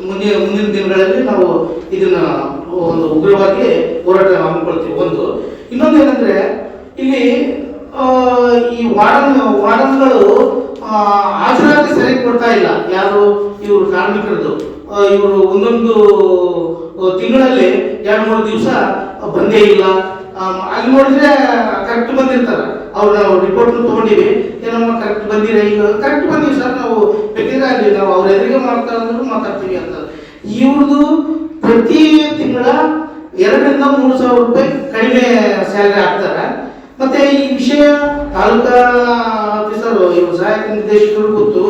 ಮುಂದಿನ ದಿನಗಳಲ್ಲಿ ನಾವು ಇದನ್ನ ಒಂದು ಉಗ್ರವಾಗಿ ಹೋರಾಟ ಹಮ್ಮಿಕೊಳ್ತೀವಿ. ಒಂದು ಇನ್ನೊಂದು ಏನಂದ್ರೆ ಇಲ್ಲಿ ಈ ವಾರ್ಡನ್ಗಳು ಹಾಜರಾತಿ ಸರಿಯಾಗಿ ಕೊಡ್ತಾ ಇಲ್ಲ. ಯಾರು ಇವರು ಕಾರ್ಮಿಕರದ್ದು ಇವರು ಒಂದೊಂದು ತಿಂಗಳಲ್ಲಿ 2-3 ದಿವಸ ಬಂದೇ ಇಲ್ಲ. ಅಲ್ಲಿ ನೋಡಿದ್ರೆ ಕರೆಕ್ಟ್ ಬಂದಿರ್ತಾರೆ. ಅವ್ರು ನಾವು ರಿಪೋರ್ಟ್ ತಗೊಂಡಿವಿ, ಏನಮ್ಮ ಕರೆಕ್ಟ್ ಬಂದಿರ, ಈಗ ಕರೆಕ್ಟ್ ಬಂದಿವಿ ಸರ್, ನಾವು ಬೇಕಾದ್ರೆ ಅಲ್ಲಿ ನಾವು ಅವ್ರ ಎದುರಿಗೆ ಮಾಡ್ತಾ ಅಂದ್ರೂ ಮಾತಾಡ್ತೀವಿ ಅಂತ. ಇವ್ರದ್ದು ಪ್ರತಿ ತಿಂಗಳ 2 ರಿಂದ 3 ಸಾವಿರ ರೂಪಾಯಿ ಕಡಿಮೆ ಸ್ಯಾಲರಿ ಹಾಕ್ತಾರೆ. ಮತ್ತೆ ಈ ವಿಷಯ ತಾಲೂಕಾ ಆಫೀಸರ್ ಇವರು ಸಹಾಯಕ ನಿರ್ದೇಶಕರು ಗೊತ್ತು,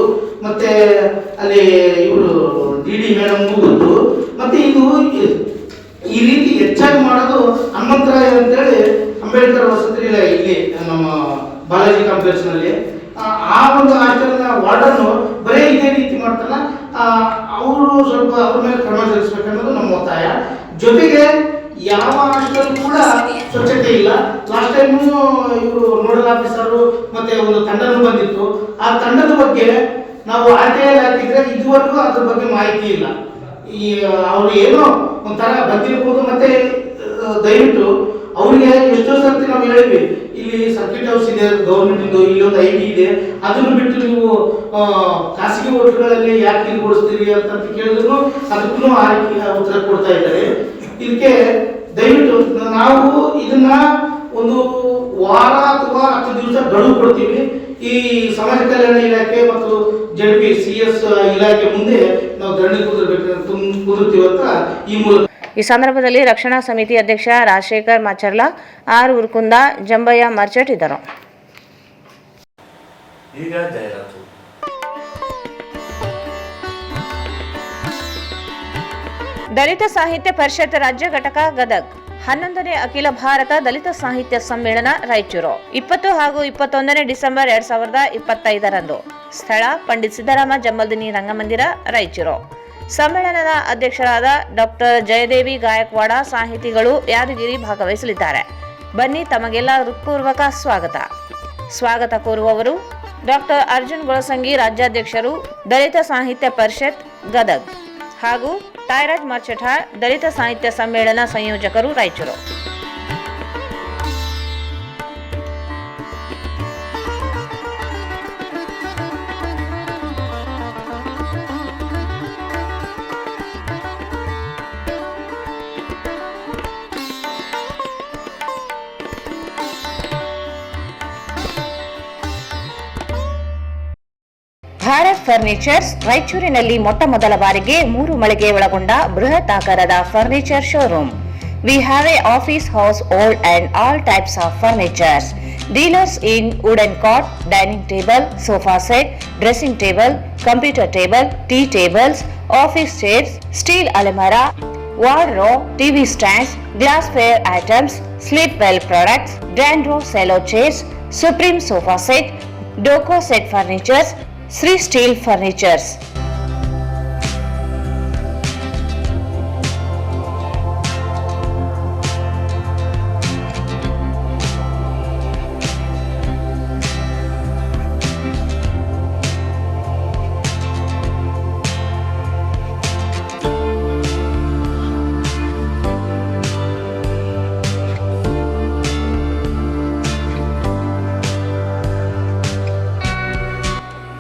ಮತ್ತೆ ಅಲ್ಲಿ ಇವರು DD ಮೇಡಮ್ಗೂ ಗೊತ್ತು. ಮತ್ತೆ ಇದು ಈ ರೀತಿ ಹೆಚ್ಚಾಗಿ ಮಾಡೋದು ಹನುಮಂತರಾಯ ಅಂತೇಳಿ ಅಂಬೇಡ್ಕರ್ ವಸತಿ ನಿಲಯ ಇಲ್ಲಿ ನಮ್ಮ ಬಾಲಾಜಿ ಕಾಂಪ್ಲೆಕ್ಸ್ ನಲ್ಲಿ ಆ ಒಂದು ಹಾಸ್ಟೆಲ್ನ ವಾರ್ಡನ್ನು ಬರೀ ಇದೇ ರೀತಿ ಮಾಡ್ತಾರ. ಅವರು ಸ್ವಲ್ಪ ಅವ್ರ ಮೇಲೆ ಕ್ರಮ ಜರುಗಿಸಬೇಕನ್ನೋದು ನಮ್ಮ ಒತ್ತಾಯ. ಜೊತೆಗೆ ಯಾವ ಹಾಸ್ಟೆಲ್ ಕೂಡ ಸ್ವಚ್ಛತೆ ಇಲ್ಲ. ಲಾಸ್ಟ್ ಟೈಮ್ ಇವರು ನೋಡಲ್ ಆಫೀಸರು ಮತ್ತೆ ಒಂದು ತಂಡನೂ ಬಂದಿತ್ತು. ಆ ತಂಡದ ಬಗ್ಗೆ ನಾವು RTI ಹಾಕಿದ್ರೆ ಇದುವರೆಗೂ ಅದ್ರ ಬಗ್ಗೆ ಮಾಹಿತಿ ಇಲ್ಲ. ಈ ಅವ್ರು ಏನೋ ಒಂಥರ ಬಂದಿರ್ಬೋದು. ಮತ್ತೆ ದಯವಿಟ್ಟು ಅವರಿಗೆ ಎಷ್ಟೋ ಸರ್ತಿ ನಾವು ಹೇಳಿದ್ವಿ, ಇಲ್ಲಿ ಸರ್ಕಿಟ್ ಹೌಸ್ ಇದೆ ಗೌರ್ಮೆಂಟ್ ಇಂದು, ಇಲ್ಲೊಂದು IB ಇದೆ, ಅದನ್ನು ಬಿಟ್ಟು ನೀವು ಖಾಸಗಿ ಹೋಟೆಲ್ಗಳಲ್ಲಿ ಯಾಕೆ ಇಲ್ಲಿ ಕೊಡಿಸ್ತೀರಿ ಅಂತ ಕೇಳಿದ್ರು ಅದಕ್ಕೂ ಉತ್ತರ ಕೊಡ್ತಾ ಇದ್ದಾರೆ. ಇದಕ್ಕೆ ದಯವಿಟ್ಟು ನಾವು ಇದನ್ನ ಒಂದು ವಾರ ಅಥವಾ 10 ದಿವಸ ಗಡುವು ಕೊಡ್ತೀವಿ. ಈ ಸಮಾಜ ಕಲ್ಯಾಣ ಇಲಾಖೆ ಮತ್ತು ZP CS ಇಲಾಖೆ ಮುಂದೆ ನಾವು ಧರಣಿ ಕುದುರ್ತೀವಿ ಅಂತ ಈ ಮೂಲಕ. ಈ ಸಂದರ್ಭದಲ್ಲಿ ರಕ್ಷಣಾ ಸಮಿತಿ ಅಧ್ಯಕ್ಷ ರಾಜಶೇಖರ್ ಮಾಚರ್ಲ, R ಉರ್ಕುಂದ, ಜಂಬಯ್ಯ ಮರ್ಚಟ್ ಇದ್ದರು. ಈಗ ಜಾಹೀರಾತು. ದಲಿತ ಸಾಹಿತ್ಯ ಪರಿಷತ್ ರಾಜ್ಯ ಘಟಕ ಗದಗ್ 11ನೇ ಅಖಿಲ ಭಾರತ ದಲಿತ ಸಾಹಿತ್ಯ ಸಮ್ಮೇಳನ ರಾಯಚೂರು 20 ಹಾಗೂ 21 ಡಿಸೆಂಬರ್ 2025 ಸ್ಥಳ ಪಂಡಿತ್ ಸಿದ್ದರಾಮ ಜಮ್ಮಲ್ದಿನಿ ರಂಗಮಂದಿರ ರಾಯಚೂರು. ಸಮ್ಮೇಳನದ ಅಧ್ಯಕ್ಷರಾದ ಡಾಕ್ಟರ್ ಜಯದೇವಿ ಗಾಯಕ್ವಾಡ ಸಾಹಿತಿಗಳು ಯಾದಗಿರಿ ಭಾಗವಹಿಸಲಿದ್ದಾರೆ. ಬನ್ನಿ, ತಮಗೆಲ್ಲ ಹೃತ್ಪೂರ್ವಕ ಸ್ವಾಗತ ಕೋರುವವರು ಡಾಕ್ಟರ್ ಅರ್ಜುನ್ ಗೊಳಸಂಗಿ, ರಾಜ್ಯಾಧ್ಯಕ್ಷರು ದಲಿತ ಸಾಹಿತ್ಯ ಪರಿಷತ್ ಗದಗ್, ಹಾಗೂ ಟೈರಾಜ್ ಮರ್ಚಠ, ದಲಿತ ಸಾಹಿತ್ಯ ಸಮ್ಮೇಳನ ಸಂಯೋಜಕರು ರಾಯಚೂರು. ಭಾರತ್ ಫರ್ನಿಚರ್ಸ್ ರಾಯಚೂರಿನಲ್ಲಿ ಮೊಟ್ಟಮೊದಲ ಬಾರಿಗೆ 3 ಮಳಿಗೆ ಒಳಗೊಂಡ ಬೃಹತ್ ಆಕಾರದ furniture showroom. We have a office house, old and all types of furnitures. Dealers in wooden cot, dining table, sofa set, dressing table, computer table, tea tables, office chairs, steel almirah, wardrobe, TV stands, glassware items, sleepwell products, Dandro cello chairs, Supreme sofa set, Doco set furnitures, Sri Steel Furnitures.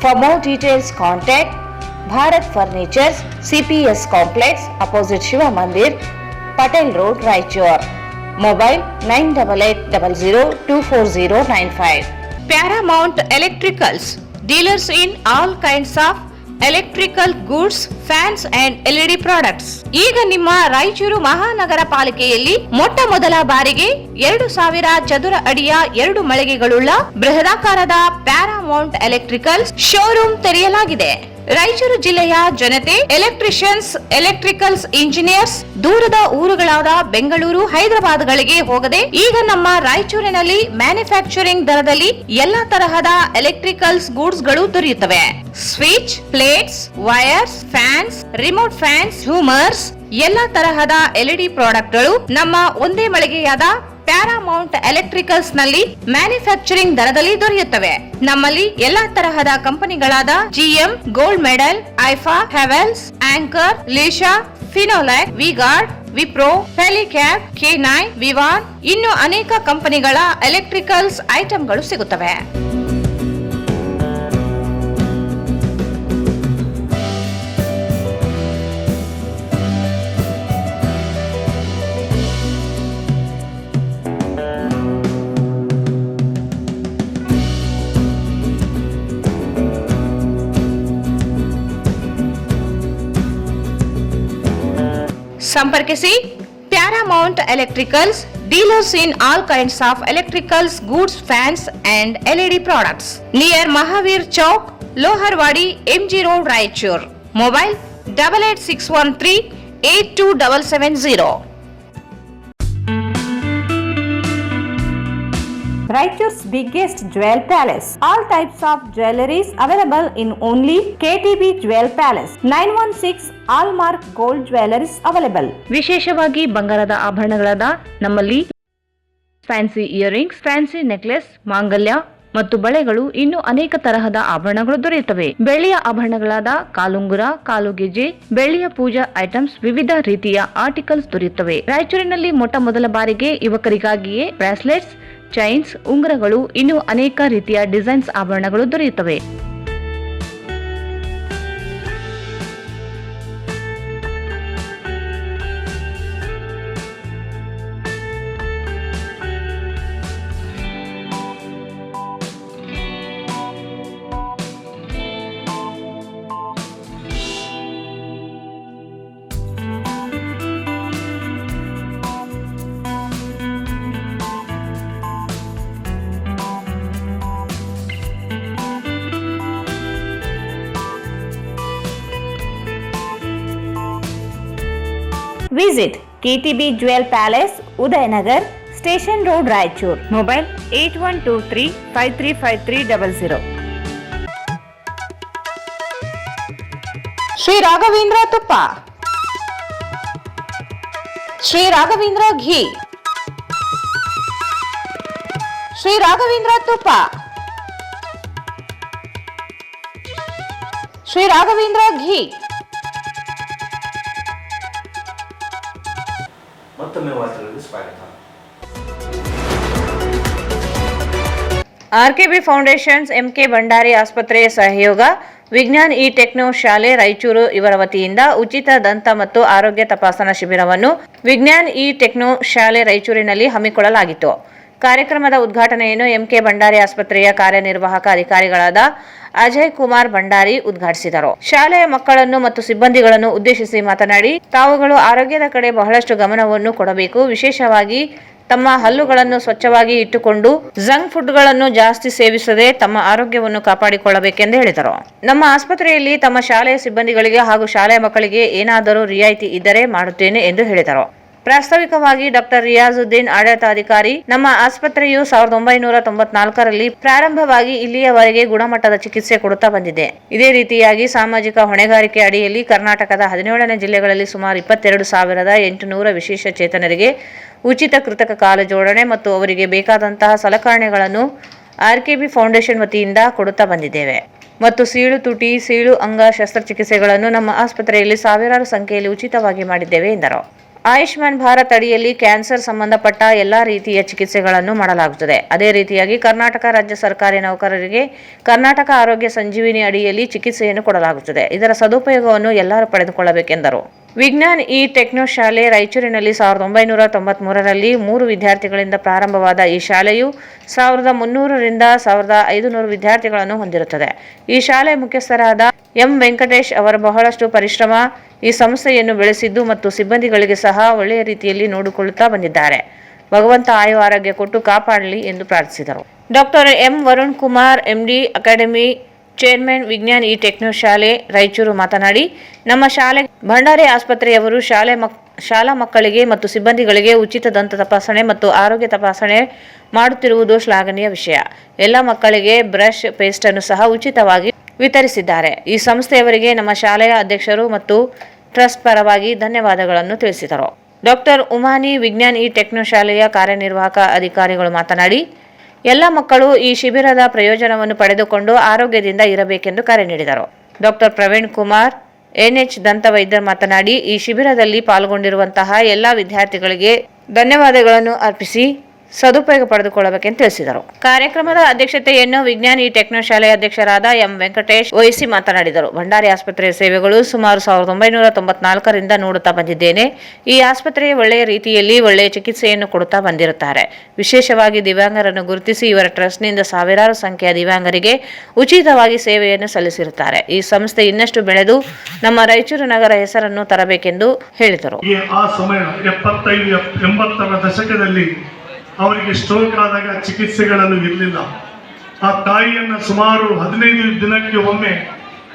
For more details, contact Bharat Furnitures, CPS Complex, opposite Shiva Mandir, Patel Road, Raichur. Mobile 9880024095. Paramount Electricals, dealers in all kinds of electrical goods, fans and LED products. ಈಗ ನಿಮ್ಮ ರಾಯಚೂರು ಮಹಾನಗರ ಪಾಲಿಕೆಯಲ್ಲಿ ಮೊಟ್ಟ ಮೊದಲ ಬಾರಿಗೆ 2000 ಚದುರ ಅಡಿಯ 2 ಮಳಿಗೆಗಳುಳ್ಳ ಬೃಹದಾಕಾರದ Paramount electricals showroom ತೆರೆಯಲಾಗಿದೆ. ರಾಯಚೂರು ಜಿಲ್ಲೆಯ ಜನತೆ, ಎಲೆಕ್ಟ್ರಿಷಿಯನ್ಸ್, ಎಲೆಕ್ಟ್ರಿಕಲ್ಸ್ ಇಂಜಿನಿಯರ್ಸ್ ದೂರದ ಊರುಗಳಾದ ಬೆಂಗಳೂರು, ಹೈದರಾಬಾದ್ಗಳಿಗೆ ಹೋಗದೆ ಈಗ ನಮ್ಮ ರಾಯಚೂರಿನಲ್ಲಿ ಮ್ಯಾನುಫ್ಯಾಕ್ಚರಿಂಗ್ ದರದಲ್ಲಿ ಎಲ್ಲಾ ತರಹದ ಎಲೆಕ್ಟ್ರಿಕಲ್ಸ್ ಗೂಡ್ಸ್ ಗಳು ದೊರೆಯುತ್ತವೆ. Switch, plates, wires, fans, remote fans, ಹ್ಯೂಮರ್ಸ್, ಎಲ್ಲಾ ತರಹದ LED ಪ್ರಾಡಕ್ಟ್ ಗಳು ನಮ್ಮ ಒಂದೇ ಮಳಿಗೆಯಾದ ಪ್ಯಾರಾಮೌಂಟ್ ಎಲೆಕ್ಟ್ರಿಕಲ್ಸ್ ನಲ್ಲಿ ಮ್ಯಾನುಫ್ಯಾಕ್ಚರಿಂಗ್ ದರದಲ್ಲಿ ದೊರೆಯುತ್ತವೆ. ನಮ್ಮಲ್ಲಿ ಎಲ್ಲಾ ತರಹದ ಕಂಪನಿಗಳಾದ GM, ಗೋಲ್ಡ್ ಮೆಡಲ್, ಐಫಾ, ಹೆವೆಲ್ಸ್, ಆಂಕರ್, ಲೀಶಾ, ಫಿನೋಲ್ಯಾಕ್, ವಿಗಾರ್ಡ್, ವಿಪ್ರೋ, ಫೆಲಿಕ್ಯಾಪ್, K9, ವಿವಾನ್ ಇನ್ನು ಅನೇಕ ಕಂಪನಿಗಳ ಎಲೆಕ್ಟ್ರಿಕಲ್ಸ್ ಐಟಂಗಳು ಸಿಗುತ್ತವೆ. ಸಂಪರ್ಕಿಸಿ Paramount electricals, dealers in all kinds of electricals goods, fans and LED products, near Mahavir Chowk, Loharwadi, MG road, Raichur. Mobile 8861382770. Raichur's biggest jewel palace. All types of jewelries available in only KTB Jewel Palace. 916 Allmark Gold Jewelries available. ವಿಶೇಷವಾಗಿ ಬಂಗಾರದ ಆಭರಣಗಳಾದ ನಮ್ಮಲ್ಲಿ fancy earrings, fancy necklace, ಮಾಂಗಲ್ಯ ಮತ್ತು ಬಳೆಗಳು ಇನ್ನು ಅನೇಕ ತರಹದ ಆಭರಣಗಳು ದೊರೆಯುತ್ತವೆ. ಬೆಳ್ಳಿಯ ಆಭರಣಗಳಾದ ಕಾಲುಂಗುರ, ಕಾಲುಗೆಜೆ, ಬೆಳ್ಳಿಯ ಪೂಜಾ ಐಟಮ್ಸ್, ವಿವಿಧ ರೀತಿಯ ಆರ್ಟಿಕಲ್ಸ್ ದೊರೆಯುತ್ತವೆ. ರಾಯಚೂರಿನಲ್ಲಿ ಮೊಟ್ಟ ಮೊದಲ ಬಾರಿಗೆ ಯುವಕರಿಗಾಗಿಯೇ ಬ್ರಾಸ್ಲೆಟ್ಸ್, ಚೈನ್ಸ್, ಉಂಗುರಗಳು ಇನ್ನು ಅನೇಕ ರೀತಿಯ ಡಿಸೈನ್ಸ್ ಆಭರಣಗಳು ದೊರೆಯುತ್ತವೆ. Visit KTB Jewel Palace, Udayanagar, Station Road, Raichur. Mobile 8123 535300. Shri Raghavendra ತುಪ್ಪ, ಶ್ರೀ ರಾಘವೇಂದ್ರ ಘೀ, ಶ್ರೀ ರಾಘವೇಂದ್ರ ತುಪ್ಪ, ಶ್ರೀ ರಾಘವೇಂದ್ರ ಘೀ. ಮತ್ತೊಮ್ಮೆ ವಾರ್ತೆಗಳಿಗೆ ಸ್ವಾಗತ. ಆರ್ಕೆಬಿ ಫೌಂಡೇಶನ್ಸ್, ಎಂಕೆ ಭಂಡಾರಿ ಆಸ್ಪತ್ರೆಯ ಸಹಯೋಗ, ವಿಜ್ಞಾನ್ ಇ ಟೆಕ್ನೋ ಶಾಲೆ ರಾಯಚೂರು ಇವರ ವತಿಯಿಂದ ಉಚಿತ ದಂತ ಮತ್ತು ಆರೋಗ್ಯ ತಪಾಸಣಾ ಶಿಬಿರವನ್ನು ವಿಜ್ಞಾನ್ ಇ ಟೆಕ್ನೋ ಶಾಲೆ ರಾಯಚೂರಿನಲ್ಲಿ ಹಮ್ಮಿಕೊಳ್ಳಲಾಗಿತ್ತು. ಕಾರ್ಯಕ್ರಮದ ಉದ್ಘಾಟನೆಯನ್ನು ಎಂಕೆ ಭಂಡಾರಿ ಆಸ್ಪತ್ರೆಯ ಕಾರ್ಯನಿರ್ವಾಹಕ ಅಧಿಕಾರಿಗಳಾದ ಅಜಯ್ ಕುಮಾರ್ ಭಂಡಾರಿ ಉದ್ಘಾಟಿಸಿದರು. ಶಾಲೆಯ ಮಕ್ಕಳನ್ನು ಮತ್ತು ಸಿಬ್ಬಂದಿಗಳನ್ನು ಉದ್ದೇಶಿಸಿ ಮಾತನಾಡಿ, ತಾವುಗಳು ಆರೋಗ್ಯದ ಕಡೆ ಬಹಳಷ್ಟು ಗಮನವನ್ನು ಕೊಡಬೇಕು. ವಿಶೇಷವಾಗಿ ತಮ್ಮ ಹಲ್ಲುಗಳನ್ನು ಸ್ವಚ್ಛವಾಗಿ ಇಟ್ಟುಕೊಂಡು ಜಂಕ್ ಫುಡ್ಗಳನ್ನು ಜಾಸ್ತಿ ಸೇವಿಸದೆ ತಮ್ಮ ಆರೋಗ್ಯವನ್ನು ಕಾಪಾಡಿಕೊಳ್ಳಬೇಕೆಂದು ಹೇಳಿದರು. ನಮ್ಮ ಆಸ್ಪತ್ರೆಯಲ್ಲಿ ತಮ್ಮ ಶಾಲೆಯ ಸಿಬ್ಬಂದಿಗಳಿಗೆ ಹಾಗೂ ಶಾಲೆಯ ಮಕ್ಕಳಿಗೆ ಏನಾದರೂ ರಿಯಾಯಿತಿ ಇದ್ದರೆ ಮಾಡುತ್ತೇನೆ ಎಂದು ಹೇಳಿದರು. ಪ್ರಾಸ್ತಾವಿಕವಾಗಿ ಡಾಕ್ಟರ್ ರಿಯಾಜುದ್ದೀನ್ ಆಡಳಿತಾಧಿಕಾರಿ, ನಮ್ಮ ಆಸ್ಪತ್ರೆಯು 1994ರಲ್ಲಿ ಪ್ರಾರಂಭವಾಗಿ ಇಲ್ಲಿಯವರೆಗೆ ಗುಣಮಟ್ಟದ ಚಿಕಿತ್ಸೆ ಕೊಡುತ್ತಾ ಬಂದಿದೆ. ಇದೇ ರೀತಿಯಾಗಿ ಸಾಮಾಜಿಕ ಹೊಣೆಗಾರಿಕೆ ಅಡಿಯಲ್ಲಿ ಕರ್ನಾಟಕದ 17ನೇ ಜಿಲ್ಲೆಗಳಲ್ಲಿ ಸುಮಾರು 22,800 ವಿಶೇಷ ಚೇತನರಿಗೆ ಉಚಿತ ಕೃತಕ ಕಾಲು ಜೋಡಣೆ ಮತ್ತು ಅವರಿಗೆ ಬೇಕಾದಂತಹ ಸಲಕರಣೆಗಳನ್ನು ಆರ್ಕೆಬಿ ಫೌಂಡೇಶನ್ ವತಿಯಿಂದ ಕೊಡುತ್ತಾ ಬಂದಿದ್ದೇವೆ ಮತ್ತು ಸೀಳು ತುಟಿ, ಸೀಳು ಅಂಗ ಶಸ್ತ್ರಚಿಕಿತ್ಸೆಗಳನ್ನು ನಮ್ಮ ಆಸ್ಪತ್ರೆಯಲ್ಲಿ ಸಾವಿರಾರು ಸಂಖ್ಯೆಯಲ್ಲಿ ಉಚಿತವಾಗಿ ಮಾಡಿದ್ದೇವೆ ಎಂದರು. ಆಯುಷ್ಮಾನ್ ಭಾರತ್ ಅಡಿಯಲ್ಲಿ ಕ್ಯಾನ್ಸರ್ ಸಂಬಂಧಪಟ್ಟ ಎಲ್ಲಾ ರೀತಿಯ ಚಿಕಿತ್ಸೆಗಳನ್ನು ಮಾಡಲಾಗುತ್ತದೆ. ಅದೇ ರೀತಿಯಾಗಿ ಕರ್ನಾಟಕ ರಾಜ್ಯ ಸರ್ಕಾರಿ ನೌಕರರಿಗೆ ಕರ್ನಾಟಕ ಆರೋಗ್ಯ ಸಂಜೀವಿನಿ ಅಡಿಯಲ್ಲಿ ಚಿಕಿತ್ಸೆಯನ್ನು ಕೊಡಲಾಗುತ್ತದೆ. ಇದರ ಸದುಪಯೋಗವನ್ನು ಎಲ್ಲರೂ ಪಡೆದುಕೊಳ್ಳಬೇಕೆಂದರು. ವಿಜ್ಞಾನ್ ಇ ಟೆಕ್ನೋ ಶಾಲೆ ರಾಯಚೂರಿನಲ್ಲಿ 1993ರಲ್ಲಿ 3 ವಿದ್ಯಾರ್ಥಿಗಳಿಂದ ಪ್ರಾರಂಭವಾದ ಈ ಶಾಲೆಯು 1300ರಿಂದ 1500 ವಿದ್ಯಾರ್ಥಿಗಳನ್ನು ಹೊಂದಿರುತ್ತದೆ. ಈ ಶಾಲೆಯ ಮುಖ್ಯಸ್ಥರಾದ ಎಂ ವೆಂಕಟೇಶ್ ಅವರ ಬಹಳಷ್ಟು ಪರಿಶ್ರಮ ಈ ಸಂಸ್ಥೆಯನ್ನು ಬೆಳೆಸಿದ್ದು ಮತ್ತು ಸಿಬ್ಬಂದಿಗಳಿಗೆ ಸಹ ಒಳ್ಳೆಯ ರೀತಿಯಲ್ಲಿ ನೋಡಿಕೊಳ್ಳುತ್ತಾ ಬಂದಿದ್ದಾರೆ. ಭಗವಂತ ಆಯು ಆರೋಗ್ಯ ಕೊಟ್ಟು ಕಾಪಾಡಲಿ ಎಂದು ಪ್ರಾರ್ಥಿಸಿದರು. Doctor M Varun Kumar, MD, academy chairman, ವಿಜ್ಞಾನ್ ಇ ಟೆಕ್ನೋ ಶಾಲೆ ರಾಯಚೂರು ಮಾತನಾಡಿ, ನಮ್ಮ ಶಾಲೆ ಭಂಡಾರಿ ಆಸ್ಪತ್ರೆಯವರು ಶಾಲಾ ಮಕ್ಕಳಿಗೆ ಮತ್ತು ಸಿಬ್ಬಂದಿಗಳಿಗೆ ಉಚಿತ ದಂತ ತಪಾಸಣೆ ಮತ್ತು ಆರೋಗ್ಯ ತಪಾಸಣೆ ಮಾಡುತ್ತಿರುವುದು ಶ್ಲಾಘನೀಯ ವಿಷಯ. ಎಲ್ಲ ಮಕ್ಕಳಿಗೆ ಬ್ರಷ್, ಪೇಸ್ಟ್ ಅನ್ನು ಸಹ ಉಚಿತವಾಗಿ ವಿತರಿಸಿದ್ದಾರೆ. ಈ ಸಂಸ್ಥೆಯವರಿಗೆ ನಮ್ಮ ಶಾಲೆಯ ಅಧ್ಯಕ್ಷರು ಮತ್ತು ಟ್ರಸ್ಟ್ ಪರವಾಗಿ ಧನ್ಯವಾದಗಳನ್ನು ತಿಳಿಸಿದರು. ಡಾಕ್ಟರ್ ಉಮಾನಿ, ವಿಜ್ಞಾನ್ ಇ ಟೆಕ್ನೋ ಶಾಲೆಯ ಕಾರ್ಯನಿರ್ವಾಹಕ ಅಧಿಕಾರಿಗಳು ಮಾತನಾಡಿ, ಎಲ್ಲ ಮಕ್ಕಳು ಈ ಶಿಬಿರದ ಪ್ರಯೋಜನವನ್ನು ಪಡೆದುಕೊಂಡು ಆರೋಗ್ಯದಿಂದ ಇರಬೇಕೆಂದು ಕರೆ ನೀಡಿದರು. ಡಾಕ್ಟರ್ ಪ್ರವೀಣ್ ಕುಮಾರ್, ಎನ್ಎಚ್ ದಂತ ವೈದ್ಯರು ಮಾತನಾಡಿ, ಈ ಶಿಬಿರದಲ್ಲಿ ಪಾಲ್ಗೊಂಡಿರುವಂತಹ ಎಲ್ಲ ವಿದ್ಯಾರ್ಥಿಗಳಿಗೆ ಧನ್ಯವಾದಗಳನ್ನು ಅರ್ಪಿಸಿ ಸದುಪಯೋಗ ಪಡೆದುಕೊಳ್ಳಬೇಕೆಂದು ತಿಳಿಸಿದರು. ಕಾರ್ಯಕ್ರಮದ ಅಧ್ಯಕ್ಷತೆಯನ್ನು ವಿಜ್ಞಾನ್ ಇ ಟೆಕ್ನೋ ಶಾಲೆಯ ಅಧ್ಯಕ್ಷರಾದ ಎಂ ವೆಂಕಟೇಶ್ ವಹಿಸಿ ಮಾತನಾಡಿದರು. ಭಂಡಾರಿ ಆಸ್ಪತ್ರೆಯ ಸೇವೆಗಳು ಸುಮಾರು 1994ರಿಂದ ನೋಡುತ್ತಾ ಬಂದಿದ್ದೇನೆ. ಈ ಆಸ್ಪತ್ರೆಯ ಒಳ್ಳೆಯ ರೀತಿಯಲ್ಲಿ ಒಳ್ಳೆಯ ಚಿಕಿತ್ಸೆಯನ್ನು ಕೊಡುತ್ತಾ ಬಂದಿರುತ್ತಾರೆ. ವಿಶೇಷವಾಗಿ ದಿವ್ಯಾಂಗರನ್ನು ಗುರುತಿಸಿ ಇವರ ಟ್ರಸ್ಟ್ನಿಂದ ಸಾವಿರಾರು ಸಂಖ್ಯೆಯ ದಿವ್ಯಾಂಗರಿಗೆ ಉಚಿತವಾಗಿ ಸೇವೆಯನ್ನು ಸಲ್ಲಿಸಿರುತ್ತಾರೆ. ಈ ಸಂಸ್ಥೆ ಇನ್ನಷ್ಟು ಬೆಳೆದು ನಮ್ಮ ರಾಯಚೂರು ನಗರ ಹೆಸರನ್ನು ತರಬೇಕೆಂದು ಹೇಳಿದರು. ಆ ಸಮಯ 75-80ರ ದಶಕದಲ್ಲಿ ಅವರಿಗೆ ಸ್ಟ್ರೋಕ್ ಆದಾಗ ಚಿಕಿತ್ಸೆಗಳನ್ನು ಇರಲಿಲ್ಲ. ಆ ತಾಯಿಯನ್ನು ಸುಮಾರು 15 ದಿನಕ್ಕೆ ಒಮ್ಮೆ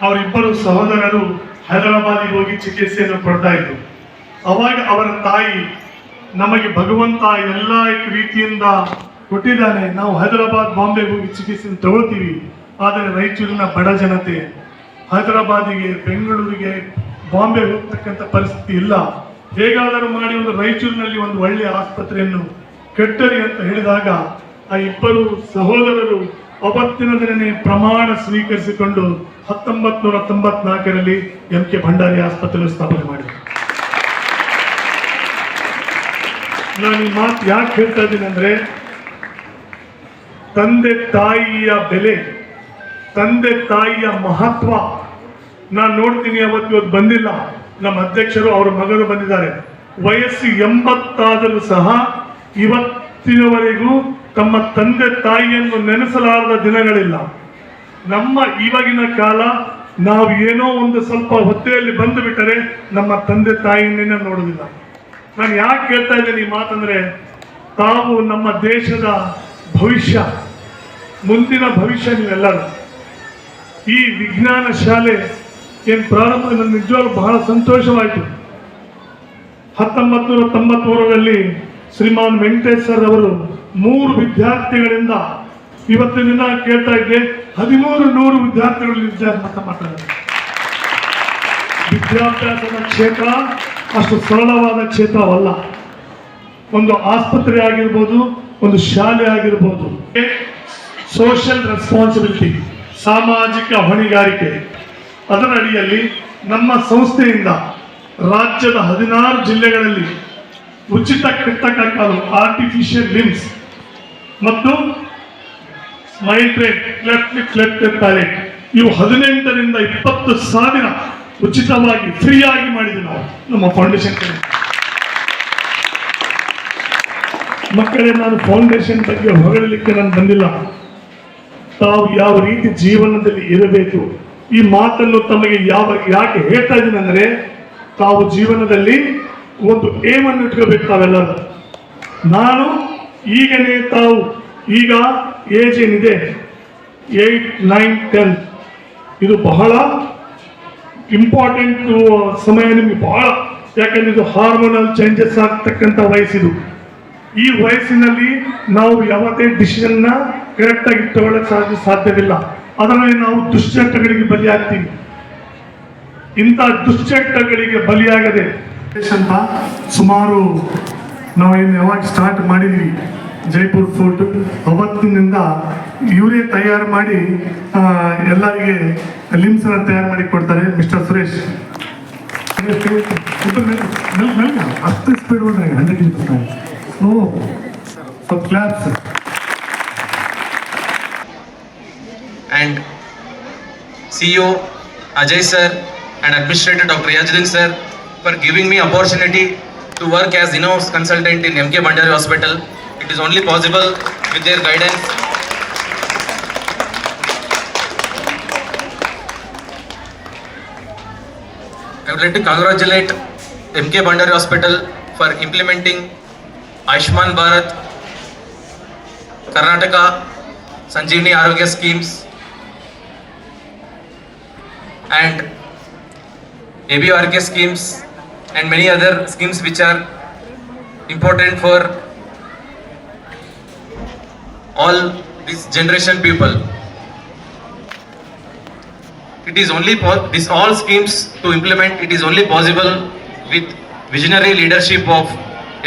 ಅವರಿಬ್ಬರು ಸಹೋದರರು ಹೈದರಾಬಾದಿಗೆ ಹೋಗಿ ಚಿಕಿತ್ಸೆಯನ್ನು ಕೊಡ್ತಾ ಇದ್ರು. ಅವಾಗ ಅವರ ತಾಯಿ, ನಮಗೆ ಭಗವಂತ ಎಲ್ಲ ರೀತಿಯಿಂದ ಕೊಟ್ಟಿದ್ದಾನೆ, ನಾವು ಹೈದರಾಬಾದ್, ಬಾಂಬೆಗೆ ಹೋಗಿ ಚಿಕಿತ್ಸೆಯನ್ನು ತಗೊಳ್ತೀವಿ, ಆದರೆ ರಾಯಚೂರಿನ ಬಡ ಜನತೆ ಹೈದರಾಬಾದಿಗೆ, ಬೆಂಗಳೂರಿಗೆ, ಬಾಂಬೆ ಹೋಗ್ತಕ್ಕಂಥ ಪರಿಸ್ಥಿತಿ ಇಲ್ಲ. ಹೇಗಾದರೂ ಮಾಡಿ ಒಂದು ರಾಯಚೂರಿನಲ್ಲಿ ಒಂದು ಒಳ್ಳೆಯ ಆಸ್ಪತ್ರೆಯನ್ನು ಕಟ್ಟರಿ ಅಂತ ಹೇಳಿದಾಗ ಆ ಇಬ್ಬರು ಸಹೋದರರು ಅವತ್ತಿನ ದಿನನೇ ಪ್ರಮಾಣ ಸ್ವೀಕರಿಸಿಕೊಂಡು 1994ರಲ್ಲಿ ಎಂಕೆ ಭಂಡಾರಿ ಆಸ್ಪತ್ರೆ ಸ್ಥಾಪನೆ ಮಾಡಿದರು. ನಾನು ಈ ಮಾತು ಯಾಕೆ ಹೇಳ್ತಾ ಇದ್ದೀನಿ ಅಂದ್ರೆ, ತಂದೆ ತಾಯಿಯ ಬೆಲೆ, ತಂದೆ ತಾಯಿಯ ಮಹತ್ವ ನಾನು ನೋಡ್ತೀನಿ. ಇವತ್ತು ಬಂದಿಲ್ಲ ನಮ್ಮ ಅಧ್ಯಕ್ಷರು, ಅವರ ಮಗರು ಬಂದಿದ್ದಾರೆ. ವಯಸ್ಸು 80 ಆದರೂ ಸಹ ಇವತ್ತಿನವರೆಗೂ ತಮ್ಮ ತಂದೆ ತಾಯಿಯನ್ನು ನೆನೆಸಲಾರದ ದಿನಗಳಿಲ್ಲ. ನಮ್ಮ ಇವಾಗಿನ ಕಾಲ ನಾವು ಏನೋ ಒಂದು ಸ್ವಲ್ಪ ಹೊತ್ತೆಯಲ್ಲಿ ಬಂದು ಬಿಟ್ಟರೆ ನಮ್ಮ ತಂದೆ ತಾಯಿಯನ್ನೇ ನೋಡೋದಿಲ್ಲ. ನಾನು ಯಾಕೆ ಕೇಳ್ತಾ ಇದ್ದೇನೆ ಈ ಮಾತಂದ್ರೆ, ತಾವು ನಮ್ಮ ದೇಶದ ಭವಿಷ್ಯ, ಮುಂದಿನ ಭವಿಷ್ಯ ನೀವೆಲ್ಲರೂ. ಈ ವಿಜ್ಞಾನ ಶಾಲೆ ಏನು ಪ್ರಾರಂಭ, ನನ್ನ ನಿಜವಾಗ್ಲೂ ಬಹಳ ಸಂತೋಷವಾಯಿತು. 1993ರಲ್ಲಿ ಶ್ರೀಮಾನ್ ವೆಂಕಟೇಶ್ ಸರ್ ಅವರು 3 ವಿದ್ಯಾರ್ಥಿಗಳಿಂದ ಇವತ್ತಿನ ದಿನ ಕೇಳ್ತಾ ಇದ್ದೆ 1300 ವಿದ್ಯಾರ್ಥಿಗಳು ವಿದ್ಯಾಭ್ಯಾಸ ಮಾಡ್ತಾರೆ. ವಿದ್ಯಾಭ್ಯಾಸದ ಕ್ಷೇತ್ರ ಅಷ್ಟು ಸರಳವಾದ ಕ್ಷೇತ್ರವಲ್ಲ. ಒಂದು ಆಸ್ಪತ್ರೆ ಆಗಿರ್ಬೋದು, ಒಂದು ಶಾಲೆ ಆಗಿರ್ಬೋದು, ಸೋಷಿಯಲ್ ರೆಸ್ಪಾನ್ಸಿಬಿಲಿಟಿ, ಸಾಮಾಜಿಕ ಹೊಣೆಗಾರಿಕೆ, ಅದರ ಅಡಿಯಲ್ಲಿ ನಮ್ಮ ಸಂಸ್ಥೆಯಿಂದ ರಾಜ್ಯದ 16 ಜಿಲ್ಲೆಗಳಲ್ಲಿ ಉಚಿತ ಕೃತಕ ಕಾಲು ಆರ್ಟಿಫಿಷಿಯಲ್ ಲಿಮ್ಸ್ ಮತ್ತು ಸ್ಮೈಲ್ ಟ್ರೇಟ್, ಲೆಫ್ಟ್ ಪ್ಯಾಲೆಟ್ ಇವು 18ರಿಂದ 20,000 ಉಚಿತವಾಗಿ ಫ್ರೀಯಾಗಿ ಮಾಡಿದ್ವಿ ನಾವು ನಮ್ಮ ಫೌಂಡೇಶನ್ ಕಡೆ. ಮಕ್ಕಳೇ, ನಾನು ಫೌಂಡೇಶನ್ ಬಗ್ಗೆ ಹೊಗಳಲಿಕ್ಕೆ ನಾನು ಬಂದಿಲ್ಲ. ತಾವು ಯಾವ ರೀತಿ ಜೀವನದಲ್ಲಿ ಇರಬೇಕು ಈ ಮಾತನ್ನು ತಮಗೆ ಯಾಕೆ ಹೇಳ್ತಾ ಇದ್ದೀನಿ ಅಂದರೆ, ತಾವು ಜೀವನದಲ್ಲಿ ಒಂದು ಏಮನ್ನು ಇಟ್ಕೋಬೇಕು ತಾವೆಲ್ಲರೂ. ನಾನು ಈಗನೇ ತಾವು ಈಗ ಏಜ್ ಏನಿದೆ 8, 9, 10 ಇದು ಬಹಳ ಇಂಪಾರ್ಟೆಂಟ್ ಸಮಯ ನಿಮಗೆ ಬಹಳ. ಯಾಕಂದ್ರೆ ಇದು ಹಾರ್ಮೋನಲ್ ಚೇಂಜಸ್ ಆಗ್ತಕ್ಕಂಥ ವಯಸ್ಸಿದು. ಈ ವಯಸ್ಸಿನಲ್ಲಿ ನಾವು ಯಾವುದೇ ಡಿಸಿಷನ್ನ ಕರೆಕ್ಟಾಗಿ ತಗೊಳ್ಳಕ್ಕೆ ಸಾಧ್ಯವಿಲ್ಲ. ಅದರಲ್ಲಿ ನಾವು ದುಶ್ಚಟಗಳಿಗೆ ಬಲಿಯಾಗ್ತೀವಿ. ಇಂಥ ದುಶ್ಚಟಗಳಿಗೆ ಬಲಿಯಾಗದೆ ಅಂತ ಸುಮಾರು ನಾವೇನು ಯಾವಾಗ ಸ್ಟಾರ್ಟ್ ಮಾಡಿದ್ವಿ ಜೈಪುರ್ ಫೋರ್ಟ್, ಅವತ್ತಿನಿಂದ ಇವರೇ ತಯಾರು ಮಾಡಿ ಎಲ್ಲರಿಗೆ ಲಿಮ್ಸನ್ನು ತಯಾರು ಮಾಡಿ ಕೊಡ್ತಾರೆ. ಮಿಸ್ಟರ್ ಸುರೇಶ್, ಅಷ್ಟು ಸ್ಪೀಡ್ ಹೋದ್ರೆ 100 so claps. And CEO Ajay sir and Administrator Dr. Yajuddin sir for giving me opportunity to work as in-house consultant in MK Bandari Hospital. It is only possible with their guidance. I would like to congratulate MK Bandari Hospital for implementing Ayushman Bharat, Karnataka, Sanjeevani Arogya schemes and ABRK schemes and many other schemes which are important for all this generation people. It is only this all schemes to implement, it is only possible with visionary leadership of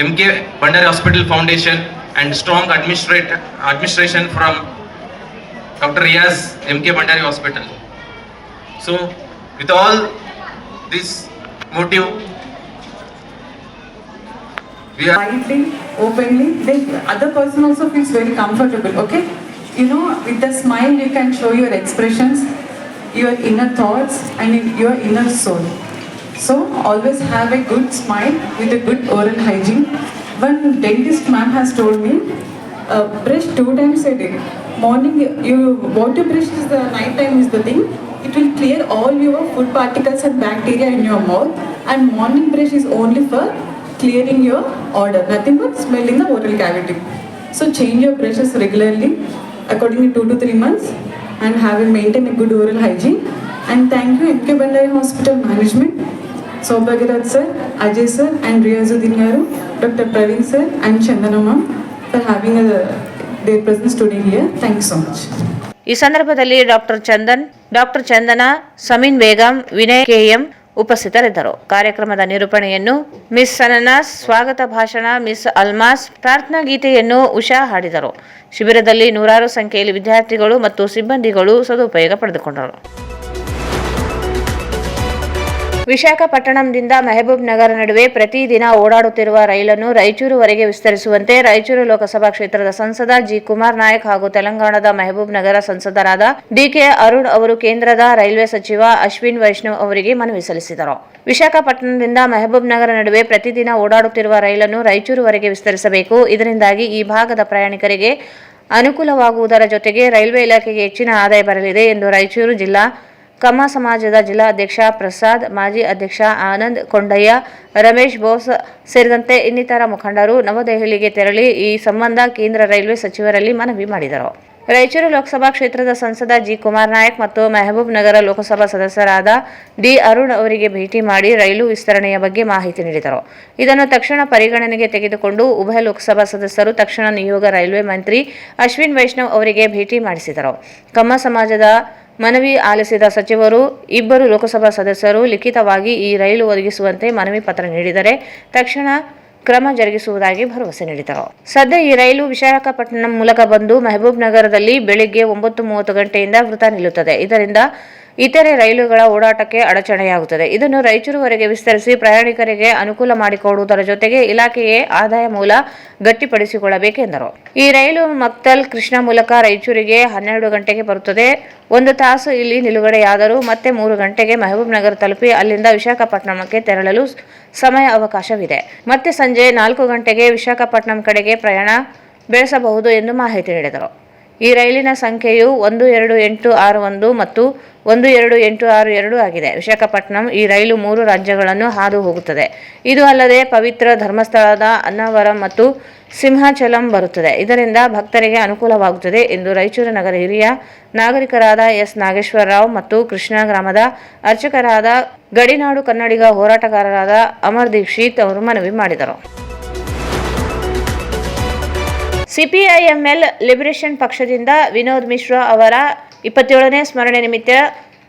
MK Bandari Hospital Foundation and strong administration from Dr. Riaz, MK Bandari Hospital. So, with all this motive, we are widely, openly, the other person also feels very comfortable, okay? You know, with a smile you can show your expressions, your inner thoughts and your inner soul. So, always have a good smile with a good oral hygiene. One dentist ma'am has told me, brush 2 times a day. Morning, what you brush is the night time is the thing. It will clear all your food particles and bacteria in your mouth. And morning brush is only for clearing your odor, nothing but smelling the oral cavity. So, change your brushes regularly according to 2 to 3 months and maintain a good oral hygiene. And thank you MK Bandari Hospital Management, Saubhagirath sir, Ajay sir and Riyazuddin garu, Dr. Praveen sir and Chandana ma'am for having their presence today here. Thank you so much. ಈ ಸಂದರ್ಭದಲ್ಲಿ doctor ಚಂದನ, ಸಮೀನ್ Begum, Vinay KM ಉಪಸ್ಥಿತರಿದ್ದರು. ಕಾರ್ಯಕ್ರಮದ ನಿರೂಪಣೆಯನ್ನು miss ಸನನಾಸ್, ಸ್ವಾಗತ ಭಾಷಣ miss ಅಲ್ಮಾಸ್, ಪ್ರಾರ್ಥನಾ ಗೀತೆಯನ್ನು ಉಷಾ ಹಾಡಿದರು. ಶಿಬಿರದಲ್ಲಿ 100 ಸಂಖ್ಯೆಯಲ್ಲಿ ವಿದ್ಯಾರ್ಥಿಗಳು ಮತ್ತು ಸಿಬ್ಬಂದಿಗಳು ಸದುಪಯೋಗ ಪಡೆದುಕೊಂಡರು. ವಿಶಾಖಪಟ್ಟಣಂದಿಂದ ಮೆಹಬೂಬ್ ನಗರ ನಡುವೆ ಪ್ರತಿದಿನ ಓಡಾಡುತ್ತಿರುವ ರೈಲನ್ನು ರಾಯಚೂರುವರೆಗೆ ವಿಸ್ತರಿಸುವಂತೆ ರಾಯಚೂರು ಲೋಕಸಭಾ ಕ್ಷೇತ್ರದ ಸಂಸದ ಜಿ. ಕುಮಾರ್ ನಾಯಕ್ ಹಾಗೂ ತೆಲಂಗಾಣದ ಮೆಹಬೂಬ್ ನಗರ ಸಂಸದರಾದ ಡಿಕೆ ಅರುಣ್ ಅವರು ಕೇಂದ್ರದ ರೈಲ್ವೆ ಸಚಿವ ಅಶ್ವಿನ್ ವೈಷ್ಣವ್ ಅವರಿಗೆ ಮನವಿ ಸಲ್ಲಿಸಿದರು. ವಿಶಾಖಪಟ್ಟಣದಿಂದ ಮೆಹಬೂಬ್ ನಗರ ನಡುವೆ ಪ್ರತಿದಿನ ಓಡಾಡುತ್ತಿರುವ ರೈಲನ್ನು ರಾಯಚೂರುವರೆಗೆ ವಿಸ್ತರಿಸಬೇಕು. ಇದರಿಂದಾಗಿ ಈ ಭಾಗದ ಪ್ರಯಾಣಿಕರಿಗೆ ಅನುಕೂಲವಾಗುವುದರ ಜೊತೆಗೆ ರೈಲ್ವೆ ಇಲಾಖೆಗೆ ಹೆಚ್ಚಿನ ಆದಾಯ ಬರಲಿದೆ ಎಂದು ರಾಯಚೂರು ಜಿಲ್ಲಾ ಕಮ್ಮ ಸಮಾಜದ ಜಿಲ್ಲಾಧ್ಯಕ್ಷ ಪ್ರಸಾದ್, ಮಾಜಿ ಅಧ್ಯಕ್ಷ ಆನಂದ್ ಕೊಂಡಯ್ಯ, ರಮೇಶ್ ಬೋಸ್ ಸೇರಿದಂತೆ ಇನ್ನಿತರ ಮುಖಂಡರು ನವದೆಹಲಿಗೆ ತೆರಳಿ ಈ ಸಂಬಂಧ ಕೇಂದ್ರ ರೈಲ್ವೆ ಸಚಿವರಲ್ಲಿ ಮನವಿ ಮಾಡಿದರು. ರಾಯಚೂರು ಲೋಕಸಭಾ ಕ್ಷೇತ್ರದ ಸಂಸದ ಜಿ ಕುಮಾರ್ ನಾಯಕ್ ಮತ್ತು ಮೆಹಬೂಬ್ ನಗರ ಲೋಕಸಭಾ ಸದಸ್ಯರಾದ ಡಿ ಅರುಣ್ ಅವರಿಗೆ ಭೇಟಿ ಮಾಡಿ ರೈಲು ವಿಸ್ತರಣೆಯ ಬಗ್ಗೆ ಮಾಹಿತಿ ನೀಡಿದರು. ಇದನ್ನು ತಕ್ಷಣ ಪರಿಗಣನೆಗೆ ತೆಗೆದುಕೊಂಡು ಉಭಯ ಲೋಕಸಭಾ ಸದಸ್ಯರು ತಕ್ಷಣ ನಿಯೋಗ ರೈಲ್ವೆ ಮಂತ್ರಿ ಅಶ್ವಿನ್ ವೈಷ್ಣವ್ ಅವರಿಗೆ ಭೇಟಿ ಮಾಡಿಸಿದರು. ಕಮ್ಮ ಸಮಾಜದ ಮನವಿ ಆಲಿಸಿದ ಸಚಿವರು ಇಬ್ಬರು ಲೋಕಸಭಾ ಸದಸ್ಯರು ಲಿಖಿತವಾಗಿ ಈ ರೈಲು ಒದಗಿಸುವಂತೆ ಮನವಿ ಪತ್ರ ನೀಡಿದರೆ ತಕ್ಷಣ ಕ್ರಮ ಜರುಗಿಸುವುದಾಗಿ ಭರವಸೆ ನೀಡಿದರು. ಸದ್ಯ ಈ ರೈಲು ವಿಶಾಖಪಟ್ಟಣಂ ಮೂಲಕ ಬಂದು ಮೆಹಬೂಬ್ ನಗರದಲ್ಲಿ ಬೆಳಿಗ್ಗೆ 9:30 ಗಂಟೆಯಿಂದ ವೃತ್ತ ನಿಲ್ಲುತ್ತದೆ. ಇದರಿಂದ ಇತರೆ ರೈಲುಗಳ ಓಡಾಟಕ್ಕೆ ಅಡಚಣೆಯಾಗುತ್ತದೆ. ಇದನ್ನು ರಾಯಚೂರುವರೆಗೆ ವಿಸ್ತರಿಸಿ ಪ್ರಯಾಣಿಕರಿಗೆ ಅನುಕೂಲ ಮಾಡಿಕೊಡುವುದರ ಜೊತೆಗೆ ಇಲಾಖೆಯೇ ಆದಾಯ ಮೂಲ ಗಟ್ಟಿಪಡಿಸಿಕೊಳ್ಳಬೇಕೆಂದರು. ಈ ರೈಲು ಮಕ್ತಲ್ ಕೃಷ್ಣ ಮೂಲಕ ರಾಯಚೂರಿಗೆ 12 ಗಂಟೆಗೆ ಬರುತ್ತದೆ. 1 ತಾಸು ಇಲ್ಲಿ ನಿಲುಗಡೆಯಾದರೂ ಮತ್ತೆ 3 ಗಂಟೆಗೆ ಮೆಹಬೂಬ್ ನಗರ ತಲುಪಿ ಅಲ್ಲಿಂದ ವಿಶಾಖಪಟ್ಟಣಂಗೆ ತೆರಳಲು ಸಮಯ ಅವಕಾಶವಿದೆ. ಮತ್ತೆ ಸಂಜೆ 4 ಗಂಟೆಗೆ ವಿಶಾಖಪಟ್ಟಣಂ ಕಡೆಗೆ ಪ್ರಯಾಣ ಬೆಳೆಸಬಹುದು ಎಂದು ಮಾಹಿತಿ ನೀಡಿದರು. ಈ ರೈಲಿನ ಸಂಖ್ಯೆಯು 12861 ಮತ್ತು 12862 ಆಗಿದೆ. ವಿಶಾಖಪಟ್ಟಣಂ ಈ ರೈಲು 3 ರಾಜ್ಯಗಳನ್ನು ಹಾದು ಹೋಗುತ್ತದೆ. ಇದು ಅಲ್ಲದೆ ಪವಿತ್ರ ಧರ್ಮಸ್ಥಳದ ಅನ್ನವರಂ ಮತ್ತು ಸಿಂಹಾಚಲಂ ಬರುತ್ತದೆ. ಇದರಿಂದ ಭಕ್ತರಿಗೆ ಅನುಕೂಲವಾಗುತ್ತದೆ ಎಂದು ರಾಯಚೂರು ನಗರ ಹಿರಿಯ ನಾಗರಿಕರಾದ ಎಸ್ ನಾಗೇಶ್ವರರಾವ್ ಮತ್ತು ಕೃಷ್ಣ ಗ್ರಾಮದ ಅರ್ಚಕರಾದ ಗಡಿನಾಡು ಕನ್ನಡಿಗ ಹೋರಾಟಗಾರರಾದ ಅಮರ್ ದೀಕ್ಷಿತ್ ಅವರು ಮನವಿ ಮಾಡಿದರು. ಸಿಪಿಐಎಂಎಲ್ ಲಿಬರೇಷನ್ ಪಕ್ಷದಿಂದ ವಿನೋದ್ ಮಿಶ್ರಾ ಅವರ 27ನೇ ಸ್ಮರಣೆ ನಿಮಿತ್ತ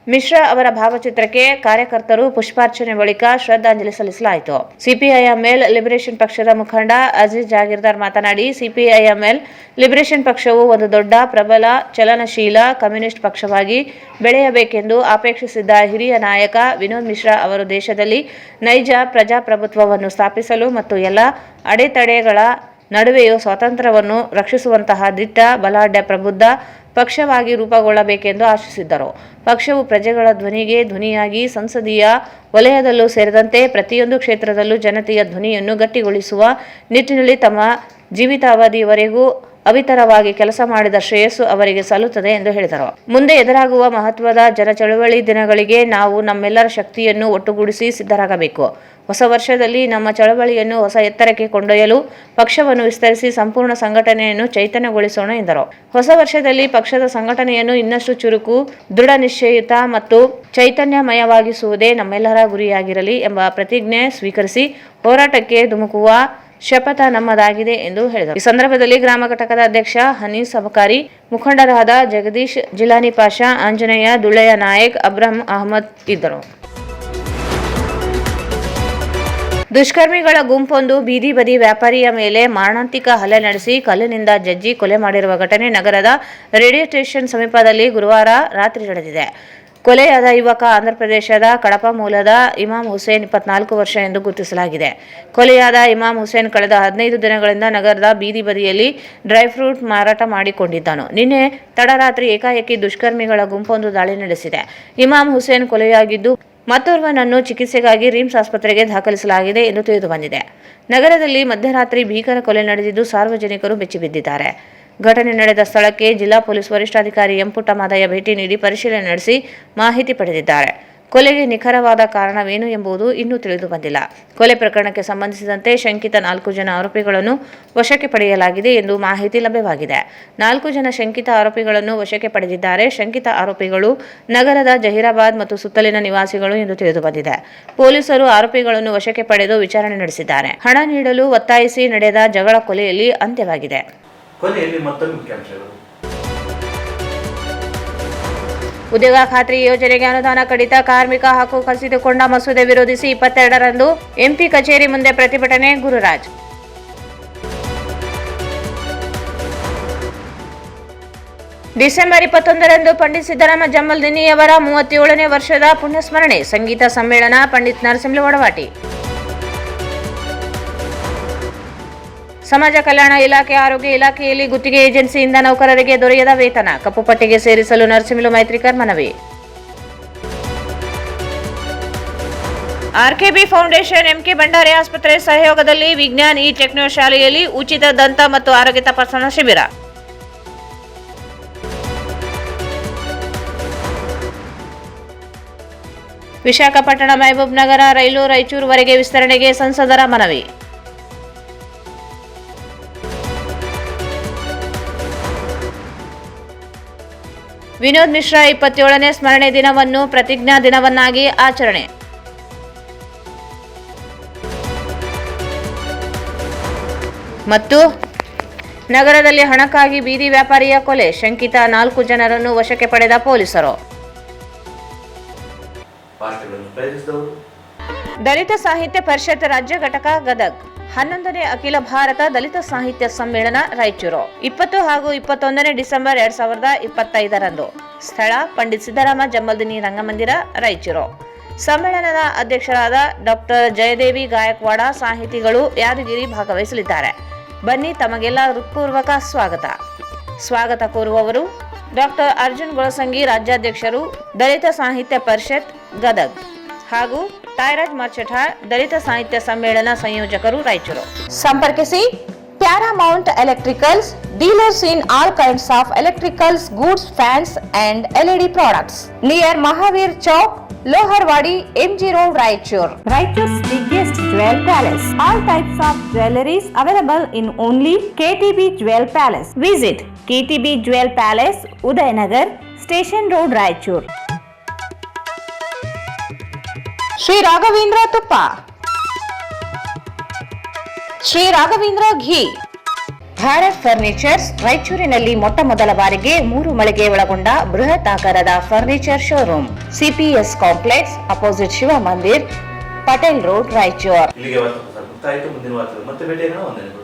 ಮಿಶ್ರಾ ಅವರ ಭಾವಚಿತ್ರಕ್ಕೆ ಕಾರ್ಯಕರ್ತರು ಪುಷ್ಪಾರ್ಚನೆ ಬಳಿಕ ಶ್ರದ್ಧಾಂಜಲಿ ಸಲ್ಲಿಸಲಾಯಿತು. ಸಿಪಿಐಎಂಎಲ್ ಲಿಬರೇಷನ್ ಪಕ್ಷದ ಮುಖಂಡ ಅಜೀಜ್ ಜಾಗೀರ್ದಾರ್ ಮಾತನಾಡಿ, ಸಿಪಿಐಎಂಎಲ್ ಲಿಬರೇಷನ್ ಪಕ್ಷವು ಒಂದು ದೊಡ್ಡ, ಪ್ರಬಲ, ಚಲನಶೀಲ ಕಮ್ಯುನಿಸ್ಟ್ ಪಕ್ಷವಾಗಿ ಬೆಳೆಯಬೇಕೆಂದು ಅಪೇಕ್ಷಿಸಿದ್ದ ಹಿರಿಯ ನಾಯಕ ವಿನೋದ್ ಮಿಶ್ರಾ ಅವರು ದೇಶದಲ್ಲಿ ನೈಜ ಪ್ರಜಾಪ್ರಭುತ್ವವನ್ನು ಸ್ಥಾಪಿಸಲು ಮತ್ತು ಎಲ್ಲ ಅಡೆತಡೆಗಳ ನಡುವೆಯೂ ಸ್ವಾತಂತ್ರ್ಯವನ್ನು ರಕ್ಷಿಸುವಂತಹ ದಿಟ್ಟ, ಬಲಾಢ್ಯ, ಪ್ರಬುದ್ಧ ಪಕ್ಷವಾಗಿ ರೂಪುಗೊಳ್ಳಬೇಕೆಂದು ಆಶಿಸಿದ್ದರು. ಪಕ್ಷವು ಪ್ರಜೆಗಳ ಧ್ವನಿಗೆ ಧ್ವನಿಯಾಗಿ ಸಂಸದೀಯ ವಲಯದಲ್ಲೂ ಸೇರಿದಂತೆ ಪ್ರತಿಯೊಂದು ಕ್ಷೇತ್ರದಲ್ಲೂ ಜನತೆಯ ಧ್ವನಿಯನ್ನು ಗಟ್ಟಿಗೊಳಿಸುವ ನಿಟ್ಟಿನಲ್ಲಿ ತಮ್ಮ ಜೀವಿತಾವಧಿಯವರೆಗೂ ಅವಿತರವಾಗಿ ಕೆಲಸ ಮಾಡಿದ ಶ್ರೇಯಸ್ಸು ಅವರಿಗೆ ಸಲ್ಲುತ್ತದೆ ಎಂದು ಹೇಳಿದರು. ಮುಂದೆ ಎದುರಾಗುವ ಮಹತ್ವದ ಜನಚಳವಳಿ ದಿನಗಳಿಗೆ ನಾವು ನಮ್ಮೆಲ್ಲರ ಶಕ್ತಿಯನ್ನು ಒಟ್ಟುಗೂಡಿಸಿ ಸಿದ್ಧರಾಗಬೇಕು. ಹೊಸ ವರ್ಷದಲ್ಲಿ ನಮ್ಮ ಚಳವಳಿಯನ್ನು ಹೊಸ ಎತ್ತರಕ್ಕೆ ಕೊಂಡೊಯ್ಯಲು ಪಕ್ಷವನ್ನು ವಿಸ್ತರಿಸಿ ಸಂಪೂರ್ಣ ಸಂಘಟನೆಯನ್ನು ಚೈತನ್ಯಗೊಳಿಸೋಣ ಎಂದರು. ಹೊಸ ವರ್ಷದಲ್ಲಿ ಪಕ್ಷದ ಸಂಘಟನೆಯನ್ನು ಇನ್ನಷ್ಟು ಚುರುಕು, ದೃಢ ನಿಶ್ಚಯಿತ ಮತ್ತು ಚೈತನ್ಯಮಯವಾಗಿಸುವುದೇ ನಮ್ಮೆಲ್ಲರ ಗುರಿಯಾಗಿರಲಿ ಎಂಬ ಪ್ರತಿಜ್ಞೆ ಸ್ವೀಕರಿಸಿ ಹೋರಾಟಕ್ಕೆ ಧುಮುಕುವ ಶಪಥ ನಮ್ಮದಾಗಿದೆ ಎಂದು ಹೇಳಿದರು. ಈ ಸಂದರ್ಭದಲ್ಲಿ ಗ್ರಾಮ ಘಟಕದ ಅಧ್ಯಕ್ಷ ಹನೀಸ್ ಅಬಕಾರಿ, ಮುಖಂಡರಾದ ಜಗದೀಶ್, ಜಿಲಾನಿ ಪಾಷಾ, ಆಂಜನೇಯ, ದುಳ್ಳೆಯ ನಾಯಕ್, ಅಬ್ರಹಂ ಅಹಮದ್ ಇದ್ದರು. ದುಷ್ಕರ್ಮಿಗಳ ಗುಂಪೊಂದು ಬೀದಿ ಬದಿ ವ್ಯಾಪಾರಿಯ ಮೇಲೆ ಮಾರಣಾಂತಿಕ ಹಲ್ಲೆ ನಡೆಸಿ ಕಲ್ಲಿನಿಂದ ಜಜ್ಜಿ ಕೊಲೆ ಮಾಡಿರುವ ಘಟನೆ ನಗರದ ರೇಡಿಯೋ ಸ್ಟೇಷನ್ ಸಮೀಪದಲ್ಲಿ ಗುರುವಾರ ರಾತ್ರಿ ನಡೆದಿದೆ. ಕೊಲೆಯಾದ ಯುವಕ ಆಂಧ್ರಪ್ರದೇಶದ ಕಡಪ ಮೂಲದ ಇಮಾಮ್ ಹುಸೇನ್ 24 ವರ್ಷ ಎಂದು ಗುರುತಿಸಲಾಗಿದೆ. ಕೊಲೆಯಾದ ಇಮಾಮ್ ಹುಸೇನ್ ಕಳೆದ 15 ದಿನಗಳಿಂದ ನಗರದ ಬೀದಿ ಬದಿಯಲ್ಲಿ ಡ್ರೈ ಫ್ರೂಟ್ ಮಾರಾಟ ಮಾಡಿಕೊಂಡಿದ್ದನು. ನಿನ್ನೆ ತಡರಾತ್ರಿ ಏಕಾಏಕಿ ದುಷ್ಕರ್ಮಿಗಳ ಗುಂಪೊಂದು ದಾಳಿ ನಡೆಸಿದೆ. ಇಮಾಮ್ ಹುಸೇನ್ ಕೊಲೆಯಾಗಿದ್ದು ಮತ್ತೋರ್ವನನ್ನು ಚಿಕಿತ್ಸೆಗಾಗಿ ರಿಮ್ಸ್ ಆಸ್ಪತ್ರೆಗೆ ದಾಖಲಿಸಲಾಗಿದೆ ಎಂದು ತಿಳಿದುಬಂದಿದೆ. ನಗರದಲ್ಲಿ ಮಧ್ಯರಾತ್ರಿ ಭೀಕರ ಕೊಲೆ ನಡೆದಿದ್ದು ಸಾರ್ವಜನಿಕರು ಬೆಚ್ಚಿಬಿದ್ದಿದ್ದಾರೆ. ಘಟನೆ ನಡೆದ ಸ್ಥಳಕ್ಕೆ ಜಿಲ್ಲಾ ಪೊಲೀಸ್ ವರಿಷ್ಠಾಧಿಕಾರಿ ಎಂ ಪುಟ್ಟಮಾದಯ್ಯ ಭೇಟಿ ನೀಡಿ ಪರಿಶೀಲನೆ ನಡೆಸಿ ಮಾಹಿತಿ ಪಡೆದಿದ್ದಾರೆ. ಕೊಲೆಗೆ ನಿಖರವಾದ ಕಾರಣವೇನು ಎಂಬುದು ಇನ್ನೂ ತಿಳಿದು ಬಂದಿಲ್ಲ. ಕೊಲೆ ಪ್ರಕರಣಕ್ಕೆ ಸಂಬಂಧಿಸಿದಂತೆ ಶಂಕಿತ 4 ಜನ ಆರೋಪಿಗಳನ್ನು ವಶಕ್ಕೆ ಪಡೆಯಲಾಗಿದೆ ಎಂದು ಮಾಹಿತಿ ಲಭ್ಯವಾಗಿದೆ. 4 ಜನ ಶಂಕಿತ ಆರೋಪಿಗಳನ್ನು ವಶಕ್ಕೆ ಪಡೆದಿದ್ದಾರೆ. ಶಂಕಿತ ಆರೋಪಿಗಳು ನಗರದ ಜಹೀರಾಬಾದ್ ಮತ್ತು ಸುತ್ತಲಿನ ನಿವಾಸಿಗಳು ಎಂದು ತಿಳಿದು ಬಂದಿದೆ. ಪೊಲೀಸರು ಆರೋಪಿಗಳನ್ನು ವಶಕ್ಕೆ ಪಡೆದು ವಿಚಾರಣೆ ನಡೆಸಿದ್ದಾರೆ. ಹಣ ನೀಡಲು ಒತ್ತಾಯಿಸಿ ನಡೆದ ಜಗಳ ಕೊಲೆಯಲ್ಲಿ ಅಂತ್ಯವಾಗಿದೆ. ಕೊನೆಯಲ್ಲಿ ಮತ್ತೊಂದು ಮುಖ್ಯಾಂಶಗಳು. ಉದ್ಯೋಗ ಖಾತ್ರಿ ಯೋಜನೆಗೆ ಅನುದಾನ ಕಡಿತ, ಕಾರ್ಮಿಕ ಹಕ್ಕು ಕಸಿದುಕೊಂಡ ಮಸೂದೆ ವಿರೋಧಿಸಿ 22ರಂದು ಎಂಪಿ ಕಚೇರಿ ಮುಂದೆ ಪ್ರತಿಭಟನೆ. ಗುರುರಾಜ್. ಡಿಸೆಂಬರ್ 21ರಂದು ಪಂಡಿತ್ ಸಿದ್ದರಾಮ ಜಮ್ಮಲ್ ದಿನ್ನಿಯವರ 37ನೇ ವರ್ಷದ ಪುಣ್ಯಸ್ಮರಣೆ. ಸಂಗೀತ ಸಮ್ಮೇಳನ. ಪಂಡಿತ್ ನರಸಿಂಹ ವಡವಾಟಿ. ಸಮಾಜ ಕಲ್ಯಾಣ ಇಲಾಖೆ, ಆರೋಗ್ಯ ಇಲಾಖೆಯಲ್ಲಿ ಗುತ್ತಿಗೆ ಏಜೆನ್ಸಿಯಿಂದ ನೌಕರರಿಗೆ ದೊರೆಯದ ವೇತನ ಕಪ್ಪು ಪಟ್ಟಿಗೆ ಸೇರಿಸಲು ನರಸಿಂಹ ಮೈತ್ರಿಕರ್ ಮನವಿ. ಆರ್ಕೆಬಿ ಫೌಂಡೇಶನ್, ಎಂಕೆ ಭಂಡಾರಿ ಆಸ್ಪತ್ರೆ ಸಹಯೋಗದಲ್ಲಿ ವಿಜ್ಞಾನ್ ಇ ಟೆಕ್ನೋ ಶಾಲೆಯಲ್ಲಿ ಉಚಿತ ದಂತ ಮತ್ತು ಆರೋಗ್ಯ ತಪಾಸಣಾ ಶಿಬಿರ. ವಿಶಾಖಪಟ್ಟಣ ಮೆಹಬೂಬ್ ನಗರ ರೈಲು ರಾಯಚೂರುವರೆಗೆ ವಿಸ್ತರಣೆಗೆ ಸಂಸದರ ಮನವಿ. ವಿನೋದ್ ಮಿಶ್ರಾ 27ನೇ ಸ್ಮರಣೆ ದಿನವನ್ನು ಪ್ರತಿಜ್ಞಾ ದಿನವನ್ನಾಗಿ ಆಚರಣೆ. ಮತ್ತು ನಗರದಲ್ಲಿ ಹಣಕ್ಕಾಗಿ ಬೀದಿ ವ್ಯಾಪಾರಿಯ ಕೊಲೆ, ಶಂಕಿತ 4 ಜನರನ್ನು ವಶಕ್ಕೆ ಪಡೆದ ಪೊಲೀಸರು. ದಲಿತ ಸಾಹಿತ್ಯ ಪರಿಷತ್ ರಾಜ್ಯ ಘಟಕ ಗದಗ್ 11ನೇ ಅಖಿಲ ಭಾರತ ದಲಿತ ಸಾಹಿತ್ಯ ಸಮ್ಮೇಳನ ರಾಯಚೂರು 20 ಹಾಗೂ 21 ಡಿಸೆಂಬರ್ 2025ರಂದು. ಸ್ಥಳ ಪಂಡಿತ್ ಸಿದ್ದರಾಮ ಜಮ್ಮಲ್ದಿನಿ ರಂಗಮಂದಿರ ರಾಯಚೂರು. ಸಮ್ಮೇಳನದ ಅಧ್ಯಕ್ಷರಾದ ಡಾಕ್ಟರ್ ಜಯದೇವಿ ಗಾಯಕ್ವಾಡ, ಸಾಹಿತಿಗಳು ಯಾದಗಿರಿ ಭಾಗವಹಿಸಲಿದ್ದಾರೆ. ಬನ್ನಿ, ತಮಗೆಲ್ಲ ಹೃತ್ಪೂರ್ವಕ ಸ್ವಾಗತ ಕೋರುವವರು ಡಾಕ್ಟರ್ ಅರ್ಜುನ್ ಗೊಳಸಂಗಿ, ರಾಜ್ಯಾಧ್ಯಕ್ಷರು ದಲಿತ ಸಾಹಿತ್ಯ ಪರಿಷತ್ ಗದಗ್, ಹಾಗೂ ಟೈರಾಜ್ ಮರ್ಚಠಾಳ್, ದಲಿತ ಸಾಹಿತ್ಯ ಸಮ್ಮೇಳನ ಸಂಯೋಜಕರು ರಾಯಚೂರು. ಸಂಪರ್ಕಿಸಿ Paramount electricals, dealers in all kinds of electricals goods, fans and LED products, near Mahavir Chowk, Loharwadi, MG Road, Raichur. Raichur's biggest jewel palace. All types of jewelries available in only KTB Jewel Palace. Visit KTB Jewel Palace, Udayanagar, Station Road, Raichur. Sri Raghavendra Tuppa, Sri Raghavendra Ghee. Bharat furnitures ರಾಯಚೂರಿನಲ್ಲಿ ಮೊಟ್ಟ ಮೊದಲ ಬಾರಿಗೆ 3 ಮಳಿಗೆ ಒಳಗೊಂಡ ಬೃಹತ್ ಆಕಾರದ furniture showroom. CPS complex, opposite Shiva Mandir, Patel road, Raichur. ಇಲ್ಲಿಗೆ ಮುಕ್ತಾಯಿತು. ಮುಂದಿನ ವಾರ ಮತ್ತೆ ಭೇಟಿಯಾಗೋಣ. ವಂದನೆಗಳು.